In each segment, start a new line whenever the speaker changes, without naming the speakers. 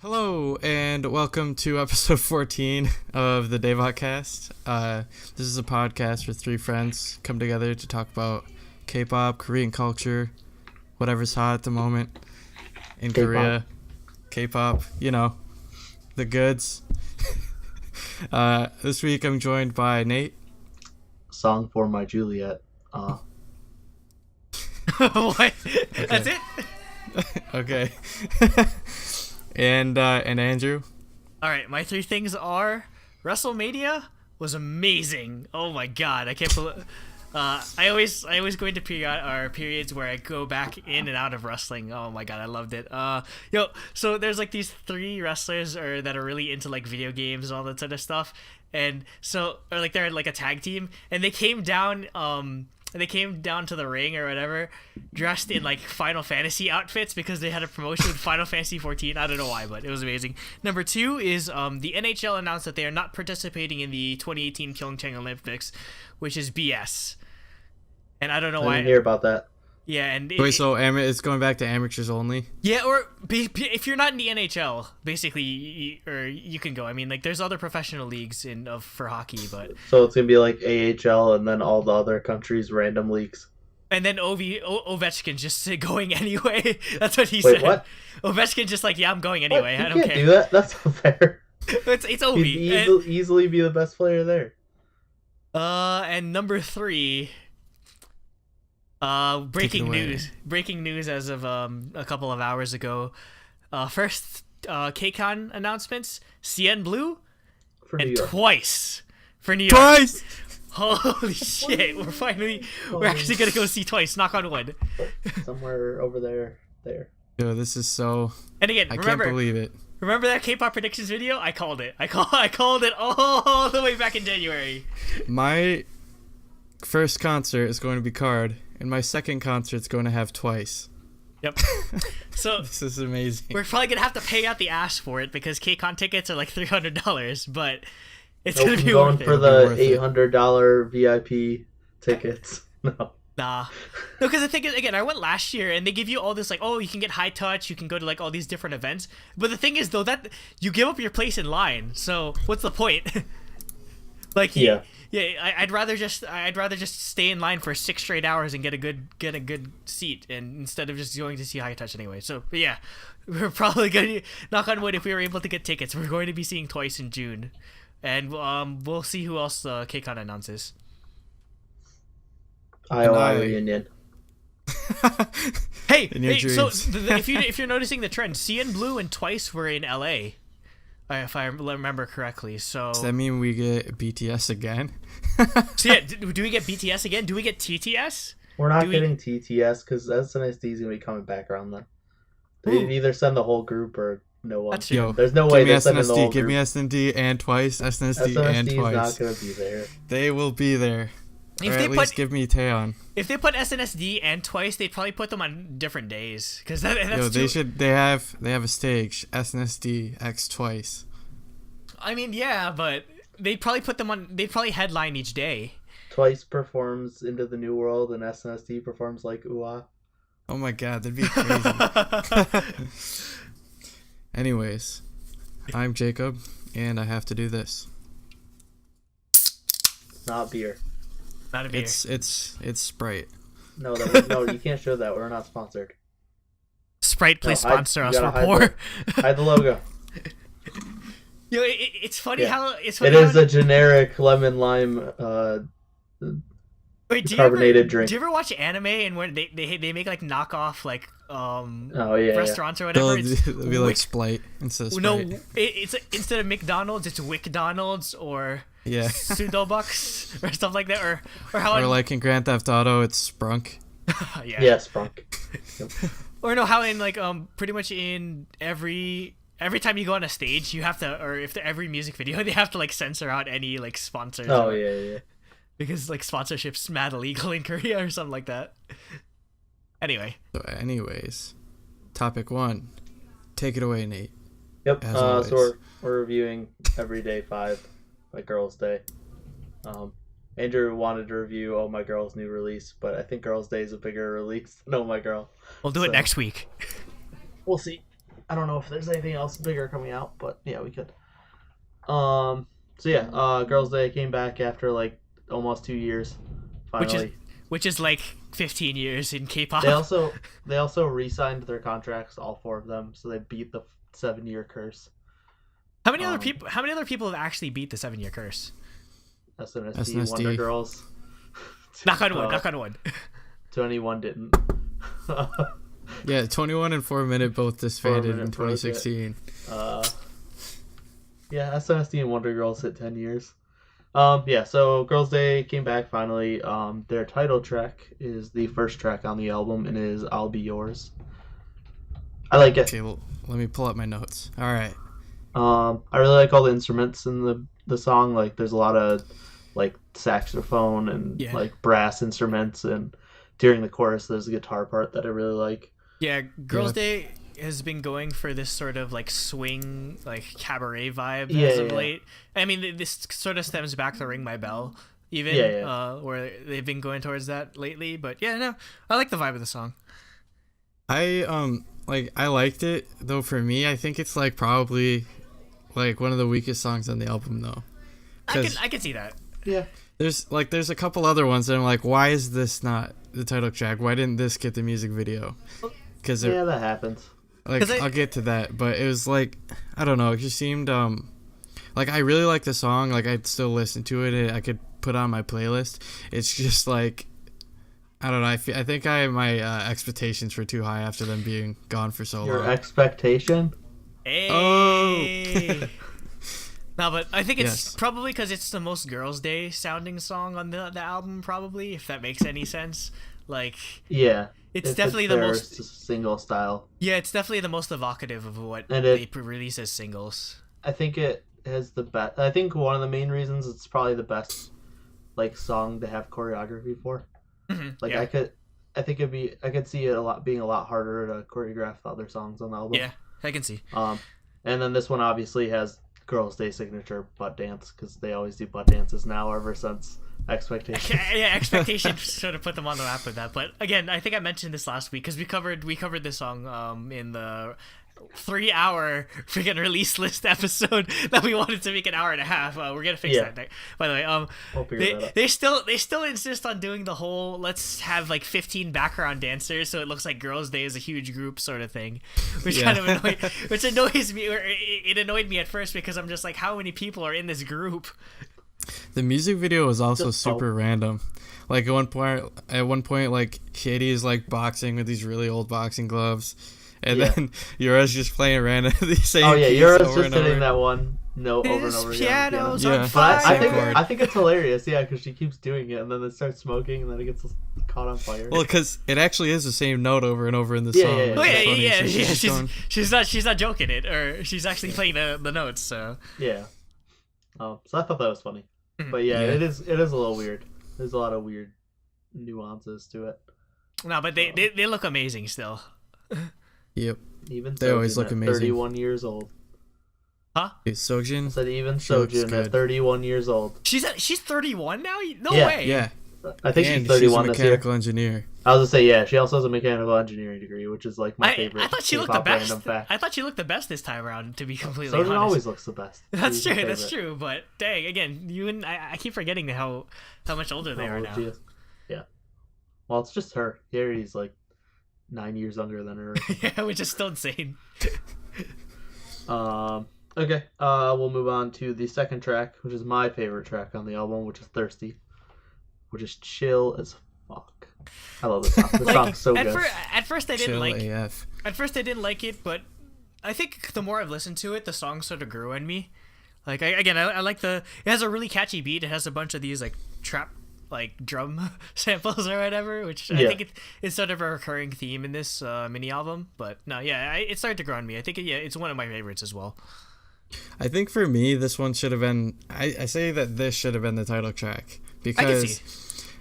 Hello and welcome to episode 14 of the DaebakCast. This is a podcast where three friends come together to talk about K-pop, Korean culture, whatever's hot at the moment in
K-pop.
Korea. K-pop, the goods. This week I'm joined by Nate.
Song for my Juliet.
What?
Okay.
That's it?
Okay. and Andrew.
All right, my three things are WrestleMania was amazing. Oh my god, I can't believe. I always go into periods where I go back in and out of wrestling. Oh my god, I loved it. So there's like these three wrestlers that are really into like video games and all that sort of stuff, and so or like they're like a tag team, and they came down. They came down to the ring or whatever, dressed in like Final Fantasy outfits because they had a promotion with Final Fantasy 14. I don't know why, but it was amazing. Number two is the NHL announced that they are not participating in the 2018 Pyeongchang Olympics, which is BS. And I don't know why.
I didn't hear about that.
Yeah, and
Wait, so it's going back to amateurs only?
yeah, or if you're not in the NHL, basically, you can go. I mean, like there's other professional leagues for hockey, but
So it's gonna be like AHL and then all the other countries' random leagues.
and then Ovechkin just going anyway. That's what he
Wait,
said.
what?
Ovechkin just like, yeah, I'm going
What?
anyway.
You
I don't
can't
care.
do that. That's not fair.
It's Ovi.
He'd easily be the best player there.
And number three, breaking news. Breaking news as of a couple of hours ago. First, KCON announcements: CN Blue
For New
and
York.
Twice for New York.
Twice!
Holy shit! We're actually gonna go see Twice. Knock on wood.
Somewhere over there. There.
Yo, this is so...
And again,
I can't
remember
believe it.
that K-pop predictions video? I called it. I called it all the way back in January.
My first concert is going to be Card, and my second concert's going to have Twice.
Yep. So
This is amazing.
we're probably gonna have to pay out the ass for it because KCON tickets are like $300, but it's
Nope,
gonna
I'm
be
going
worth
for
it.
the
Worth it.
$800 VIP tickets. No.
Nah. No, because the thing is, again, I went last year and they give you all this like, oh, you can get high touch, you can go to like all these different events. But the thing is, though, that you give up your place in line. So what's the point? Like,
Yeah.
I'd rather just stay in line for 6 straight hours and get a good seat, and instead of just going to see high touch anyway. So but yeah, we're probably gonna knock on wood if we were able to get tickets. We're going to be seeing Twice in June, and we'll see who else KCON announces.
IOI reunion.
Hey,
In your
so
dreams.
if you're noticing the trend, CN Blue and Twice were in LA, if I remember correctly. So,
Does that mean we get BTS again?
so yeah, do we get BTS again? Do we get TTS?
We're not
Do we-
getting TTS because SNSD is gonna be coming back around then. They
Ooh.
either send the whole group or no one.
That's true.
Yo,
There's no
give
way
me
they send in the whole
SNSD, give
group.
me SD and Twice, SNSD and
SNSD is
Twice.
not gonna be there.
They will be there.
If
Or
they
at
put
least give me Taeyeon.
if they put SNSD and Twice, they'd probably put them on different days because that's
Yo, they
too-
should. They have a stage. SNSD X Twice.
I mean, yeah, but they'd probably put them on. They'd probably headline each day.
Twice performs Into the New World and SNSD performs like Ooh-Ah.
Oh my god, that'd be crazy. Anyways, I'm Jacob, and I have to do this.
Not beer.
Not a beer.
It's Sprite.
No, no, you can't show that. We're not sponsored.
Sprite, please
No,
sponsor
you
us.
gotta
We're
hide
poor.
Hide the logo.
Yo, it's funny
Yeah.
how it's
It
funny
is
how,
a generic lemon lime.
wait, do you
carbonated
ever,
drink.
Do you ever watch anime and where they make like knockoff like
Oh yeah.
restaurants or whatever?
It'll be like
Wick-
Splite instead of
no,
Sprite.
it's instead of McDonald's, it's WickDonald's or
Yeah.
Pseudobucks or stuff like that, or how
Or like in Grand Theft Auto, it's Sprunk.
yeah.
Yeah, Sprunk.
Or no, how in like pretty much in every time you go on a stage, you have to, or if every music video, they have to like censor out any like sponsors.
Oh
or-
yeah.
because like sponsorship's mad illegal in Korea or something like that. Anyway,
So, anyways, topic 1. Take it away, Nate.
Yep.
As
So
always.
we're reviewing Everyday 5 by Girls' Day. Andrew wanted to review Oh My Girl's new release, but I think Girls' Day is a bigger release than Oh My Girl.
we'll do it
So-
next week.
We'll see. I don't know if there's anything else bigger coming out, but yeah, we could. So yeah, Girls' Day came back after like almost 2 years. Finally,
which is like 15 years in K-pop.
They also re-signed their contracts, all 4 of them, so they beat the 7-year curse.
How many other people have actually beat the 7-year curse?
SNSD, Wonder Girls.
Knock on wood. Knock on wood.
21 didn't.
Yeah, 21 and 4 Minute both disbanded in 2016.
Yeah, SNSD and Wonder Girls hit 10 years. Yeah, so Girls' Day came back finally. Their title track is the first track on the album and is I'll Be Yours. I like it.
Okay, well, let me pull up my notes. All right.
I really like all the instruments in the song. Like, there's a lot of like saxophone and like brass instruments, and during the chorus there's a guitar part that I really like.
Yeah, Girls' Day has been going for this sort of like swing, like cabaret vibe as of late. I mean, this sort of stems back to Ring My Bell, even where they've been going towards that lately. But yeah, no, I like the vibe of the song.
I liked it though. For me, I think it's like probably like one of the weakest songs on the album though.
I can see that.
Yeah.
There's a couple other ones that I'm like, why is this not the title track? Why didn't this get the music video? Because
that happens.
Like, I'll get to that, but it was like, I don't know, it just seemed like I really like the song. Like, I'd still listen to it. I could put on my playlist. It's just like, I don't know. I think my expectations were too high after them being gone for so long.
Your expectation?
Hey.
Oh.
No, but I think it's probably because it's the most Girls' Day sounding song on the album, probably, if that makes any sense. Like,
yeah,
it's definitely the most
single style.
Yeah, it's definitely the most evocative of what they release as singles.
I think it has the best. I think one of the main reasons it's probably the best like song to have choreography for.
Mm-hmm.
Like I could see it being a lot harder to choreograph the other songs on the album.
Yeah, I can see.
And then this one obviously has Girls' Day signature butt dance, because they always do butt dances now ever since Expectations.
Yeah, Expectations sort of put them on the map with that. But again, I think I mentioned this last week because we covered this song in the 3-hour freaking release list episode that we wanted to make an hour and a half. We're gonna fix that. By the way, they still insist on doing the whole let's have like 15 background dancers so it looks like Girls' Day is a huge group sort of thing, which kind of annoys me. Or it annoyed me at first because I'm just like, how many people are in this group?
The music video was also super random. Like at one point, like Katie is like boxing with these really old boxing gloves. And then Yura's just playing random the same.
Oh yeah, Yura's just hitting that one note over and over again.
Piano's on fire.
But I think it's hilarious, because she keeps doing it, and then it starts smoking, and then it gets caught on fire.
Well, because it actually is the same note over and over in the song.
Yeah. She's not joking it, or she's actually playing the notes. So
yeah. So I thought that was funny, but it is a little weird. There's a lot of weird nuances to it.
No, but they look amazing still.
Yep.
Even
they always look amazing.
31 years old.
Huh?
Sojin?
I said even Sojin at 31 years old.
She's 31 now? No way.
Yeah.
I think she's 31
this year. She's a mechanical engineer.
I was gonna say, she also has a mechanical engineering degree, which is like my favorite.
I thought she looked the best. I thought she looked the best this time around, to be completely honest.
Sojin always looks the best.
That's true. But dang, again, you and I keep forgetting how much older they are now.
Yeah. Well, it's just her. Harry's like 9 years younger than her.
Yeah, which is still insane.
Okay. We'll move on to the second track, which is my favorite track on the album, which is Thirsty, which is chill as fuck. I love this song. This song's so good.
At first, I didn't like.
AF.
At first, I didn't like it, but I think the more I've listened to it, the song sort of grew on me. Like I like it has a really catchy beat. It has a bunch of these like trap like drum samples or whatever, which I think it's sort of a recurring theme in this mini album. But no, it started to grow on me. I think it's one of my favorites as well.
I think for me, this one should have been. I say that this should have been the title track because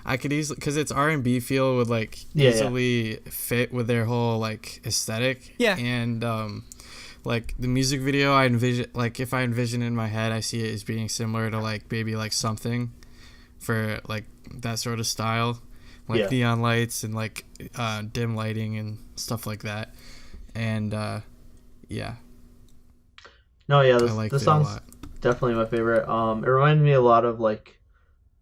I could easily, because its R&B feel would like easily fit with their whole like aesthetic.
Yeah.
And like the music video, I envision, like if I envision in my head, I see it as being similar to like maybe like Something, for like that sort of style, like neon lights and like dim lighting and stuff like that. And Yeah,
No, yeah,
I
this
liked
this
it a
song's
lot.
definitely my favorite. It reminded me a lot of like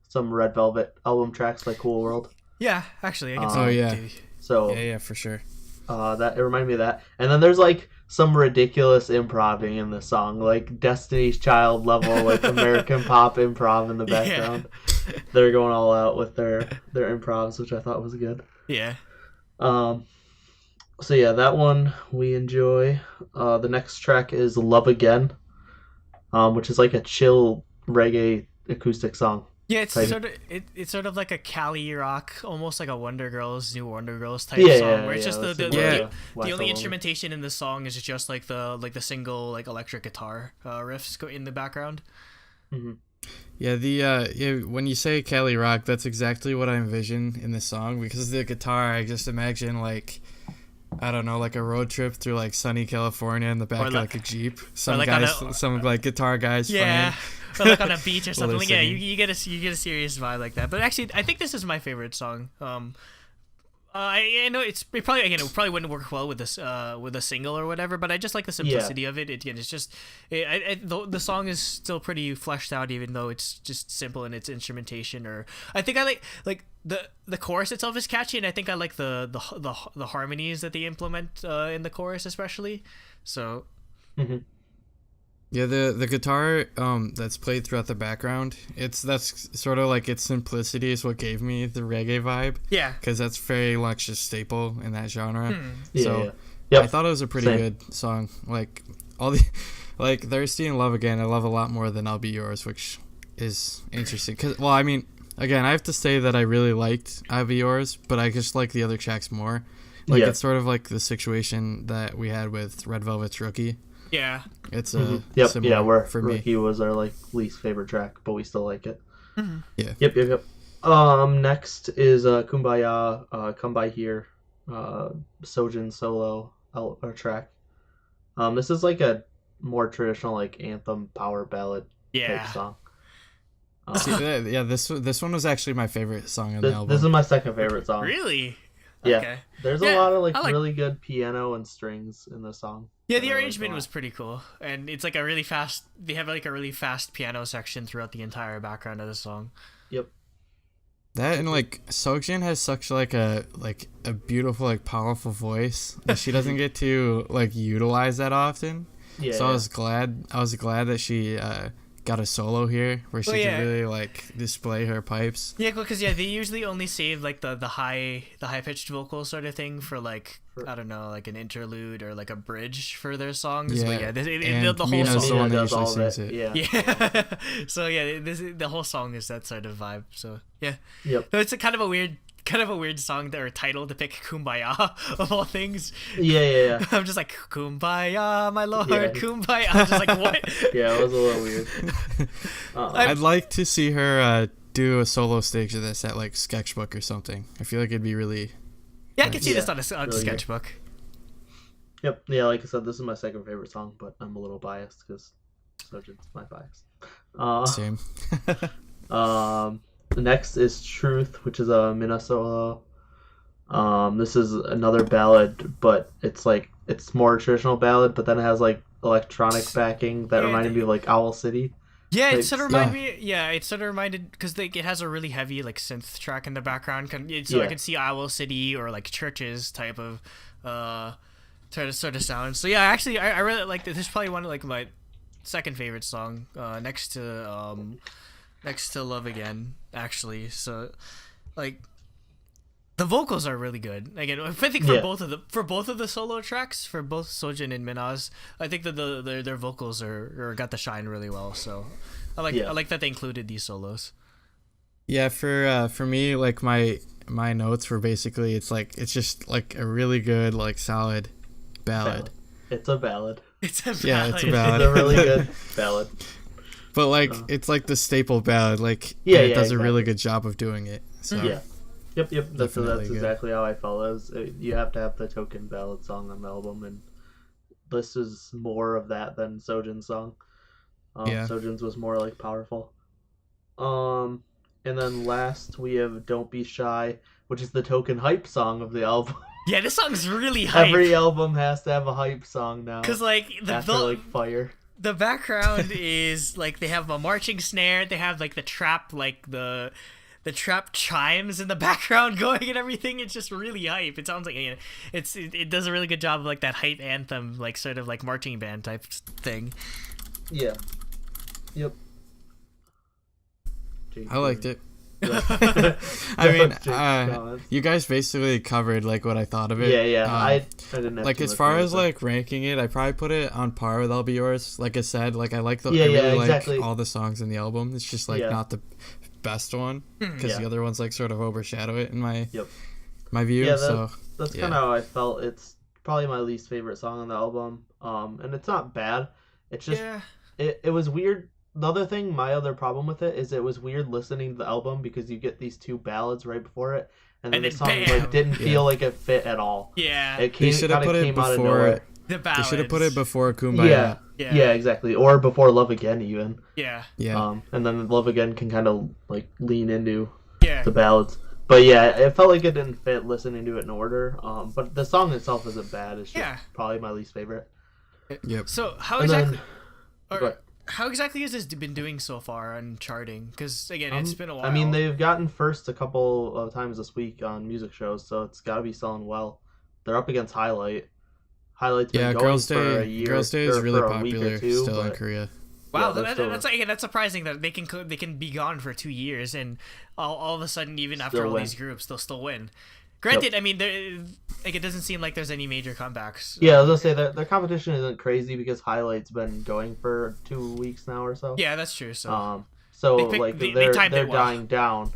some Red Velvet album tracks, like Cool World.
Yeah, actually, I can
Oh
see
yeah,
that.
So
yeah, for sure.
that it reminded me of that. And then there's like some ridiculous improving in the song, like Destiny's Child level, like American pop improv in the background. They're going all out with their improvs, which I thought was good.
Yeah.
Um, so yeah, that one we enjoy. The next track is Love Again, which is like a chill reggae acoustic song.
Yeah, it's
Type.
it's sort of like a Cali rock, almost like a New Wonder Girls type
Yeah,
song,
yeah,
where it's
yeah,
just
that's
the
similar to
the only
Wacko
instrumentation in the song is just like the single like electric guitar riffs in the background.
Mhm.
Yeah, when you say Cali rock, that's exactly what I envision in the song, because the guitar, I just imagine like, I don't know, like a road trip through like sunny California in the back of like a Jeep. Some
like
guys,
on
some like guitar guys
Yeah.
playing.
Or like on a beach or something.
While
Like,
they're
yeah,
singing.
you get a serious vibe like that. But actually, I think this is my favorite song. I know it probably wouldn't work well with this with a single or whatever, but I just like the simplicity of it. It's just the song is still pretty fleshed out, even though it's just simple in its instrumentation. Or I think I like the chorus itself is catchy, and I think I like the harmonies that they implement in the chorus especially. So.
Mm-hmm.
Yeah, the guitar that's played throughout the background, that's sort of like its simplicity is what gave me the reggae vibe.
Yeah.
Because that's very much a staple in that genre.
Yeah,
So
yeah. Yep.
I thought it was a pretty
Same.
good song. Like all the like Thirsty and Love Again, I love a lot more than I'll Be Yours, which is interesting. Cause I mean, again, I have to say that I really liked I'll Be Yours, but I just like the other tracks more. Like
Yeah.
it's sort of like the situation that we had with Red Velvet's Rookie.
Yeah.
It's
Yep.
similar
Yeah, where
for me.
Rookie was our like least favorite track, but we still like it.
Yeah.
Yep. Next is Kumbaya, Come By Here, Sojin solo track. This is like a more traditional like anthem power ballad type song.
See, yeah, this one was actually my favorite song on the album.
This is my second favorite song.
Really?
Yeah.
Okay.
There's a lot of like really good piano and strings in the song.
Yeah, the arrangement was pretty cool, and it's like a really fast. They have like a really fast piano section throughout the entire background of the song.
Yep.
That and like Sogjin has such like a beautiful like powerful voice that she doesn't get to like utilize that often.
Yeah.
So I was glad that she got a solo here where she could really like display her pipes.
Yeah, because they usually only save like the high pitched vocal sort of thing for like I don't know, like an interlude or like a bridge for their songs.
Yeah,
but yeah,
and
the whole
Mina's
song.
the one that
does
usually
all
sings
of
it.
Yeah. So yeah, the whole song is that sort of vibe. So yeah.
Yep.
So it's a kind of a weird song or title to pick, Kumbaya of all things.
Yeah.
I'm just like, Kumbaya, my lord,
Yeah.
Kumbaya. I'm just like, what?
Yeah, it was a little weird.
I'd like to see her do a solo stage of this at like Sketchbook or something. I feel like it'd be really.
Yeah, I can see this on a
really
sketchbook.
Yep. Yeah, like I said, this is my second favorite song, but I'm a little biased because Sojin's my bias.
Same.
The next is Truth, which is a Mina solo. This is another ballad, but it's more traditional ballad, but then it has like electronic backing that reminded me of like Owl City.
Yeah,
Like,
it sort of reminded me. Yeah, it sort of reminded because it has a really heavy like synth track in the background. So I could see Owl City or like Churches type of sort of sound. So yeah, actually, I really like this. This is probably one of like my second favorite song, next to Love Again. Actually, so like the vocals are really good. Again, I think for both of the solo tracks, for both Sojin and Minaz, I think that their vocals are got the shine really well. So I like that they included these solos.
Yeah, for me, like my notes were basically it's just like a really good like solid ballad.
It's a ballad.
It's a ballad.
Yeah, it's a ballad.
It's a really good ballad.
But like it's like the staple ballad, like it does a really good job of doing it. So
Yeah. Yep. That's
Definitely good.
exactly how I felt. You have to have the token ballad song on the album, and this is more of that than Sojin's song. Sojin's was more like powerful. And then last we have Don't Be Shy, which is the token hype song of the album.
Yeah, this song's really hype.
Every album has to have a hype song now.
Because like
after like Fire.
The background is like they have a marching snare. They have like the trap, like the trap chimes in the background going and everything. It's just really hype. It sounds like it does a really good job of like that hype anthem, like sort of like marching band type thing.
Yeah. Yep.
I liked it. I mean, you guys basically covered like what I thought of it.
Yeah. I didn't have
like
too
as
much
far
more to
as
say.
like ranking it, I probably put it on par with "I'll Be Yours." Like I said, like I like the
Yeah,
I really
exactly.
like all the songs in the album. It's just like not the best one because the other ones like sort of overshadow it in my view.
Yeah,
so
that's kind of how I felt. It's probably my least favorite song on the album. And it's not bad. It's just it was weird. The other thing, my other problem with it is it was weird listening to the album because you get these two ballads right before it, and then the song like didn't feel like it fit at all.
Yeah,
it came,
they should have put it
out of
before.
nowhere.
The ballads.
They should have put it before Kumbaya.
Yeah, exactly. Or before Love Again, even.
Yeah.
And then Love Again can kind of like lean into
the
ballads. But yeah, it felt like it didn't fit listening to it in order. But the song itself isn't bad. It's just probably my least favorite.
Yep.
So how exactly has this been doing so far on charting? Because again, it's been a while.
I mean, they've gotten first a couple of times this week on music shows, so it's got to be selling well. They're up against Highlight. Highlight's been going for a year.
Girls' Day is really popular
two,
still in Korea.
Wow, that's surprising that they can be gone for 2 years and all of a sudden, even after all these groups, they'll still win. Granted, I mean, it doesn't seem like there's any major comebacks.
Yeah, I was gonna say that their competition isn't crazy because Highlight's been going for 2 weeks now or so.
Yeah, that's true. So,
they're dying down,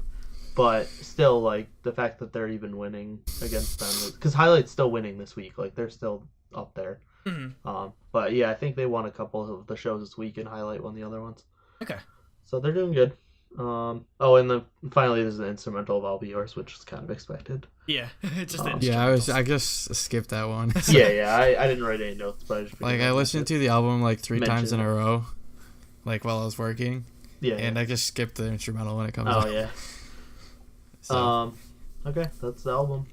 but still, like the fact that they're even winning against them, because Highlight's still winning this week. Like they're still up there.
Mm-hmm.
But yeah, I think they won a couple of the shows this week, and Highlight won the other ones.
Okay.
So they're doing good. And then finally there's an instrumental of "I'll Be Yours," which is kind of expected.
Yeah, just
I just skipped that one.
I didn't write any notes, but
I listened to the album like 3 times in a row, like while I was working. I just skipped the instrumental when it comes out.
Oh yeah. Okay, that's the album.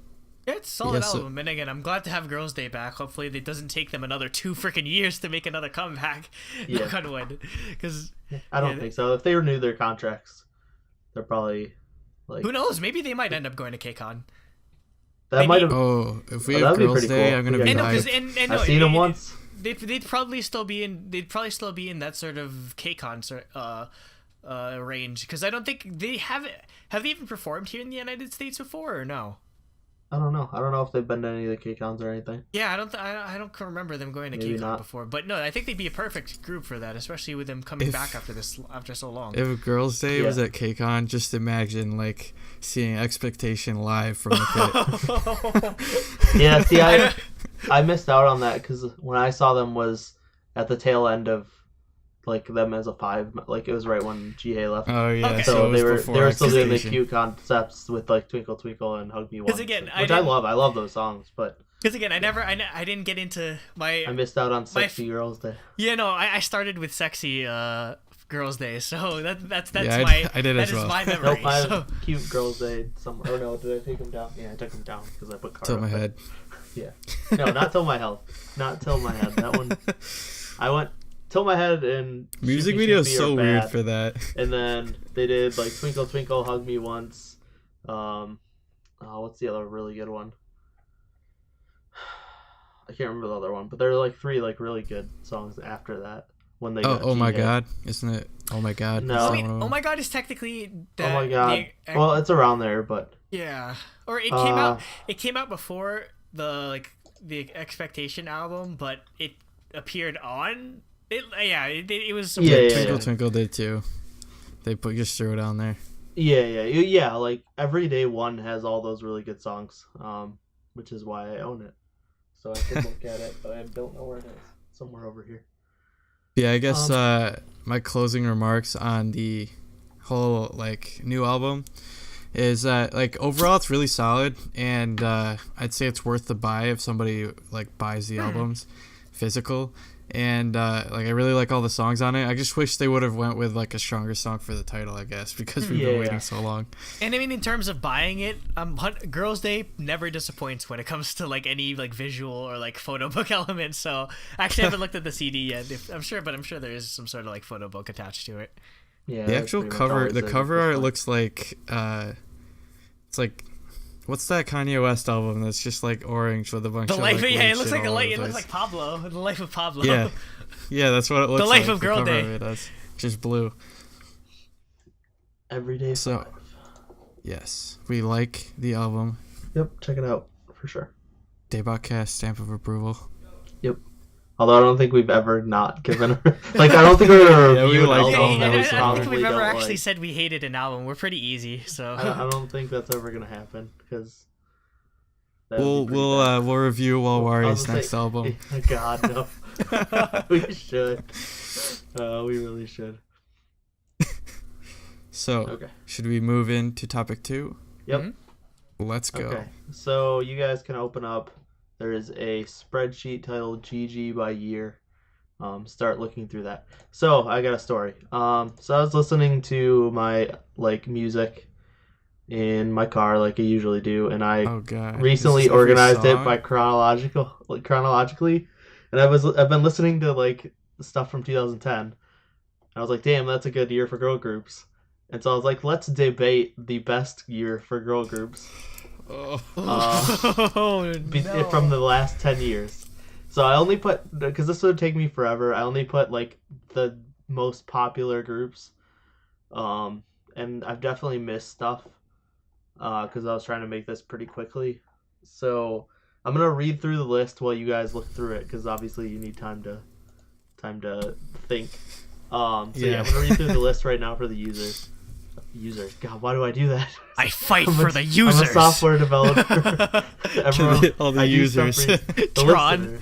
Yeah, it's a solid album, and again, I'm glad to have Girls' Day back. Hopefully, it doesn't take them another 2 freaking years to make another comeback. Knock on wood, because
I don't think so. If they renew their contracts, they're probably like.
Who knows? Maybe they might end up going to KCON.
That might have.
Oh, if we have Girls' Day, cool. I'm gonna be hyped.
I've seen them once.
They'd probably still be in. They'd probably still be in that sort of KCON range, because I don't think they have. Have they even performed here in the United States before, or no?
I don't know. I don't know if they've been to any of the KCONs or anything.
Yeah, I don't remember them going to KCON before. But no, I think they'd be a perfect group for that, especially with them coming back after so long.
If Girls' Day was at KCON, just imagine like seeing Expectation live from the
pit. Yeah, see, I missed out on that because when I saw them was at the tail end of like them as a 5, like it was right when GA left.
Oh yeah,
okay.
So they were still doing the cute concepts with like Twinkle Twinkle and Hug Me Once, which I love. I love those songs, but
because again, I didn't get into I
missed out on Sexy Girls Day.
Yeah, no, I started with Sexy Girls Day, so that's
I did
that
as well.
is my memory.
Nope, I have Cute Girls Day somewhere. Oh no, did I take them down? Yeah, I took them down because I put Car
Till my head.
Yeah, no, not Till My Health, not Till My Head. That one, I went. Till My Head and
music video is so weird for that.
And then they did like Twinkle Twinkle, Hug Me Once. What's the other really good one? I can't remember the other one, but there are like 3 like really good songs after that when they.
Oh my God, isn't it? Oh my God.
No.
Wait, Oh My God is technically.
Oh my God. Well, it's around there, but.
Yeah, or it came out. It came out before the Expectation album, but it appeared on. It was.
Twinkle Twinkle did too. They just threw it on there.
Yeah. Like Everyday One has all those really good songs, which is why I own it. So I can look at it, but I don't know where it is. Somewhere over here.
Yeah, I guess my closing remarks on the whole like new album is that like overall it's really solid, and I'd say it's worth the buy if somebody like buys the albums. physical. And like I really like all the songs on it. I just wish they would have went with like a stronger song for the title, I guess, because we've been waiting so long.
And I mean, in terms of buying it, Girls' Day never disappoints when it comes to like any like visual or like photo book elements. So actually, I haven't looked at the CD yet. I'm sure there is some sort of like photo book attached to it.
Yeah,
the actual cover, the cover art looks like it's like. What's that Kanye West album that's just like orange with a bunch of like
it looks like it looks like Pablo, The Life of Pablo.
Yeah, that's what it looks like.
The Life of Girl Day.
That's just blue.
Everyday
So, yes, we like the album.
Yep, check it out for sure.
DaebakCast stamp of approval.
Yep. Although I don't think we've ever not given like I don't think we're gonna review
I don't think we've ever actually said we hated an album. We're pretty easy, so
I don't think that's ever gonna happen because
we'll review Walwari's next album.
God no, we should. We really should.
So should we move into topic 2?
Yep.
Mm-hmm.
Let's go.
Okay. So you guys can open up. There is a spreadsheet titled GG by year. Start looking through that. So I got a story. So I was listening to my like music in my car like I usually do, and I recently organized it by chronologically, and I've been listening to like stuff from 2010. And I was like, damn, that's a good year for girl groups. And so I was like, let's debate the best year for girl groups.
No.
From the last 10 years. So I only put, because this would take me forever, I only put like the most popular groups. And I've definitely missed stuff because I was trying to make this pretty quickly. So I'm going to read through the list while you guys look through it, because obviously you need time to think. I'm going to read through the list right now for the users. God, why do I do that?
I fight for the users.
I'm a software developer. Everyone,
all the users.
Tron.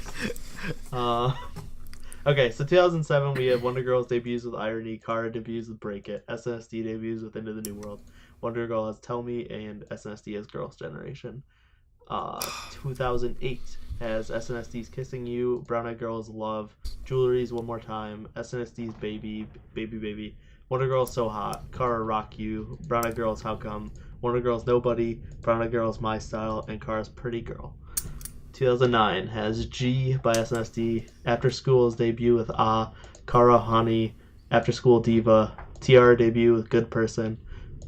Okay, so 2007 we have Wonder Girls debuts with Irony, Kara debuts with Break It, SNSD debuts with Into the New World, Wonder Girl has Tell Me, and SNSD has Girls' Generation. 2008 has SNSD Kissing You, Brown Eyed Girls Love, Jewelry's One More Time, SNSD Baby, Baby Baby, Wonder Girls So Hot, Kara Rock You, Brown Eyed Girls How Come, Wonder Girls Nobody, Brown Eyed Girls My Style, and Kara's Pretty Girl. 2009 has G by SNSD, After School's debut with Kara Honey, After School Diva, Tiara debut with Good Person,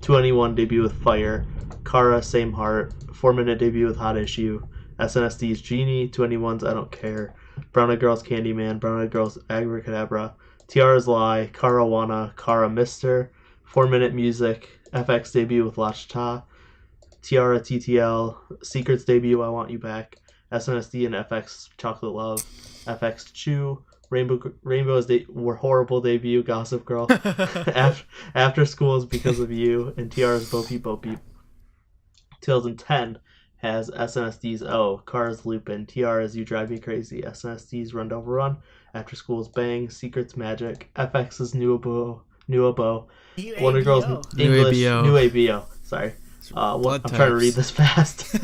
2NE1 debut with Fire, Kara Same Heart, 4-Minute debut with Hot Issue, SNSD Genie, 2NE1's I Don't Care, Brown Eyed Girls Candyman, Brown Eyed Girls Abracadabra, Tiara's Lie, Kara Wanna, Kara Mister, 4-Minute Music, FX debut with Latch Ta, Tiara TTL, Secret's debut I Want You Back, SNSD and FX Chocolate Love, FX Chew, Rainbow's were horrible debut Gossip Girl, After School's Because of You, and Tiara's Bo Peep Bo Peep. 2010 has SNSD's Oh, Cars Lupin, Tiara's You Drive Me Crazy, SNSD's Run Over Run, After School's Bang, Secret's Magic, FX's New Abo, Wonder Girls English, New ABO, sorry. I'm trying to read this fast.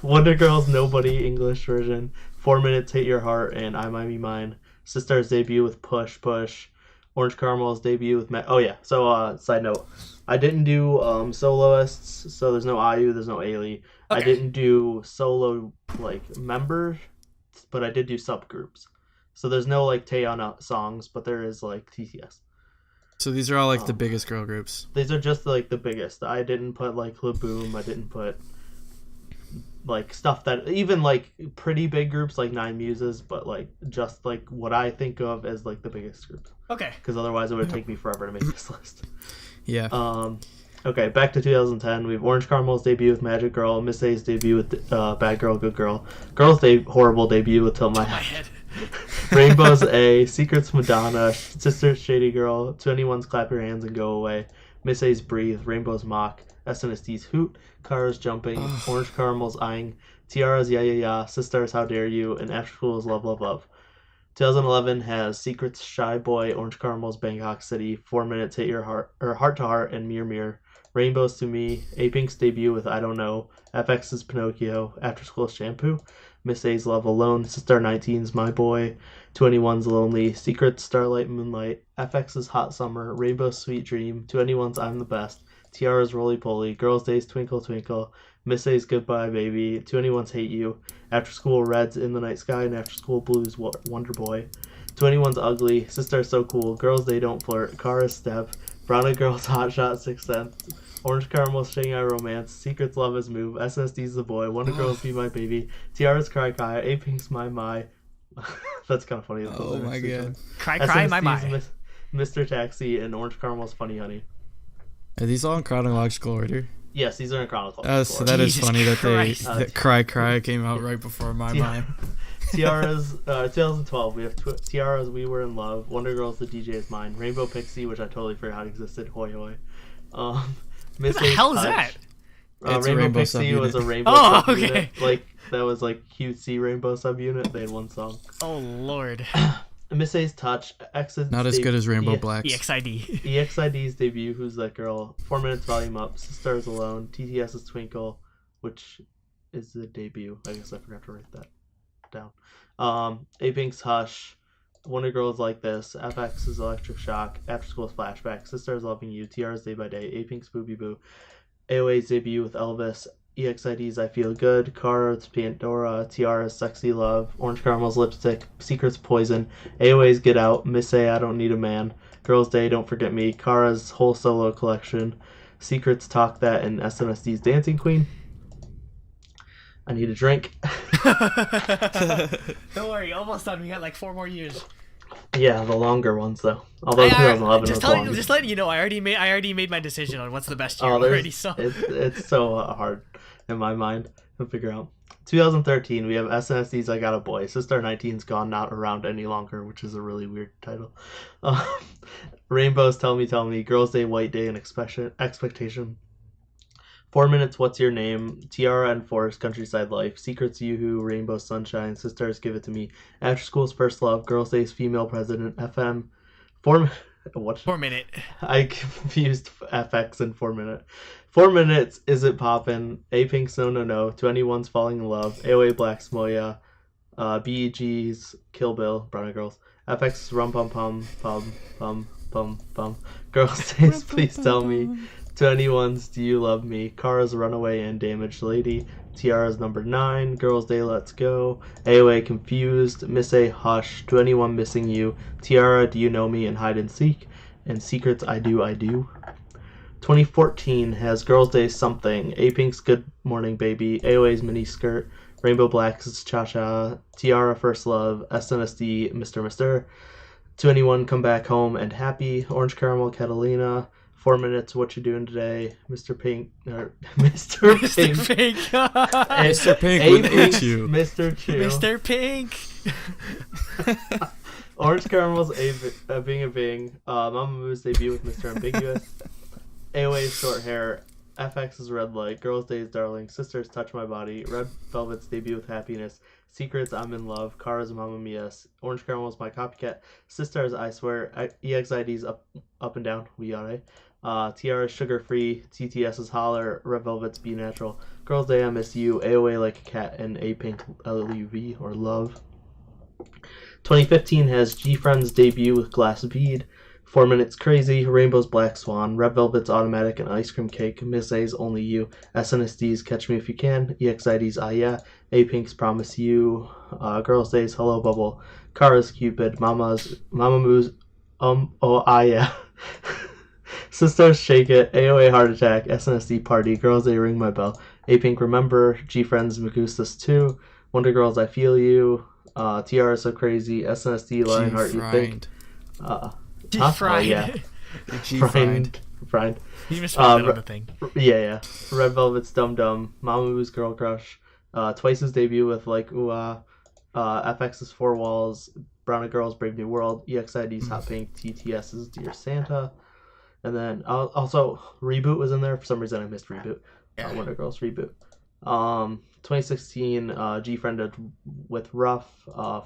Wonder Girls Nobody English version, 4 Minutes Hit Your Heart, and I Might Be Mine. Sisters debut with Push Push. Orange Caramel's debut with side note, I didn't do soloists, so there's no IU, there's no Ailey. Okay. I didn't do solo like members, but I did do subgroups. So there's no like Taeyana songs, but there is like TTS.
So these are all like the biggest girl groups.
These are just like the biggest. I didn't put like Laboom. I didn't put like stuff that even like pretty big groups like Nine Muses, but like just like what I think of as like the biggest groups.
Okay.
Because otherwise it would take me forever to make this list.
Yeah.
Okay, back to 2010. We have Orange Caramel's debut with Magic Girl, Miss A's debut with Bad Girl, Good Girl, Girls' horrible debut with Tilt My Head. Rainbow's A, Secret's Madonna, Sisters Shady Girl, 2NE1's Clap Your Hands and Go Away, Miss A's Breathe, Rainbow's Mock, SNSD Hoot, Kara's Jumping, Orange Caramel's Eyeing, Tiara's Yeah Yeah Yeah, Sisters How Dare You, and After School's Love Love Love. 2011 has Secret's Shy Boy, Orange Caramel's Bangkok City, 4 Minutes Hit Your Heart, or Heart to Heart, and Mirror Mirror. Rainbows to Me, A-Pink's debut with I Don't Know, FX's Pinocchio, After School's Shampoo, Miss A's Love Alone, Sister 19's My Boy, 21's Lonely, Secret Starlight Moonlight, FX's Hot Summer, Rainbow's Sweet Dream, 21's I'm the Best, Tiara's Roly Poly, Girls' Day's Twinkle Twinkle, Miss A's Goodbye Baby, 21's Hate You, After School Red's In the Night Sky, and After School Blues Wonder Boy, 21's Ugly, Sister's So Cool, Girls' Day Don't Flirt, Kara's Step, Brown and Girls Hot Shot 6th Sense, Orange Caramel's Shanghai Romance, Secret's Love is Move, SSD's The Boy, Wonder Girls Be My Baby, Tiara's Cry Cry, A-Pink's My. That's kind of funny.
Oh my god.
Cry Cry My.
Mr. Taxi, and Orange Caramel's Funny Honey.
Are these all in chronological order?
Yes, these are in chronological
order. So that is funny that
Christ.
Cry Cry came out right before My.
Tiara's 2012, we have Tiara's We Were in Love, Wonder Girls The DJ Is Mine, Rainbow Pixie, which I totally forgot existed, Hoi Hoi. Miss
What the hell is that?
Rainbow Pixie
subunit.
was a rainbow subunit.
Okay.
Like, that was like cutesy rainbow subunit. They had one song.
Oh lord.
Miss A's Touch, X's
Not as good as Rainbow Blacks.
EXID.
EXID's debut, Who's That Girl, 4 Minutes Volume Up, Sisters Alone, TTS's Twinkle, which is the debut. I guess I forgot to write that down. A-Pink's Hush, Wonder Girls Like This, FX's Electric Shock, After School's Flashback, Sisters Loving You, Tiara's Day by Day, A-Pink's Booby Boo, AOA's debut with Elvis, EXID's I Feel Good, Kara's Pandora, Tiara's Sexy Love, Orange Caramel's Lipstick, Secret's Poison, AOA's Get Out, Miss A I Don't Need a Man, Girls' Day Don't Forget Me, Kara's whole solo collection, Secret's Talk That, and SNSD Dancing Queen. I need a drink.
Don't worry, almost done. We got like 4 more years.
Yeah, the longer ones though. Although 2011 was long.
Just letting you know, I already made my decision on what's the best year
Oh,
already. So
it's so hard in my mind to figure out. 2013, we have SNSD I Got a Boy. Sister 19's Gone Not Around Any Longer, which is a really weird title. Rainbows Tell Me, Girls' Day, White Day, and Expectation. 4 Minutes, What's Your Name, Tiara and Forest, Countryside Life, Secrets, Yoo-Hoo, Rainbow Sunshine, Sisters, Give It to Me, After School's First Love, Girls' Day's Female President, FM, 4
Minute.
I confused FX and 4 Minute. 4 Minutes, Is It Poppin', A-Pink's No, 21's Falling in Love, AOA Black's Moya, BEG's Kill Bill, Brown Eyed Girls, FX's Rum Pum Pum, Pum, Girls' Day's Please Tell Me, 21's Do You Love Me, Kara's Runaway and Damaged Lady, Tiara's Number 9, Girls' Day Let's Go, AOA Confused, Miss A Hush, 21 Missing You, Tiara Do You Know Me and Hide and Seek, and Secret's I Do. 2014 has Girls' Day Something, A-Pink's Good Morning Baby, AOA's Mini Skirt, Rainbow Black's Cha Cha, Tiara First Love, SNSD Mr. 21 Come Back Home and Happy, Orange Caramel Catalina, 4 Minutes, What You Doing Today, Mr. Pink, Mr. Pink,
Mr. Pink with H-U.
Mr. Chew,
Mr. Pink.
Orange Caramel's Bing a Bing, Mama Moo's debut with Mr. Ambiguous, AOA's Short Hair, FX's Red Light, Girls' Day's Darling, Sisters Touch My Body, Red Velvet's debut with Happiness, Secrets I'm in Love, Kara's Mamma Mia's, Orange Caramel's My Copycat, Sisters I Swear, EXID's Up and Down, We Are Tiara's Sugar Free, TTS's Holler, Red Velvet's Be Natural, Girls' Day I Miss You, AOA Like a Cat, and A-Pink LUV or Love. 2015 has G-Friend's debut with Glass Bead, 4 Minutes Crazy, Rainbow's Black Swan, Red Velvet's Automatic and Ice Cream Cake, Miss A's Only You, SNSD Catch Me If You Can, EXID's Ah Yeah, A-Pink's Promise You, Girls' Day's Hello Bubble, Kara's Cupid, Mama Moo's Oh Ah Yeah, Sisters Shake It, AOA Heart Attack, SNSD Party, Girls' Day Ring My Bell, A-Pink Remember, G-Friends Magustas 2, Wonder Girls I Feel You, Tiara So Crazy, SNSD Lionheart You Think,
Fried.
Oh, yeah.
Fried.
You misspelled that on the thing.
Yeah. Red Velvet's Dum Dum, Mamamoo Girl Crush, Twice's debut with Like Ooh Ah, FX's Four Walls, Brown Eyed Girls Brave New World, EXID's Hot Pink, TTS's Dear Santa, and then also Reboot was in there. For some reason I missed Reboot. Wonder Girls Reboot. 2016 G-Friended with Rough,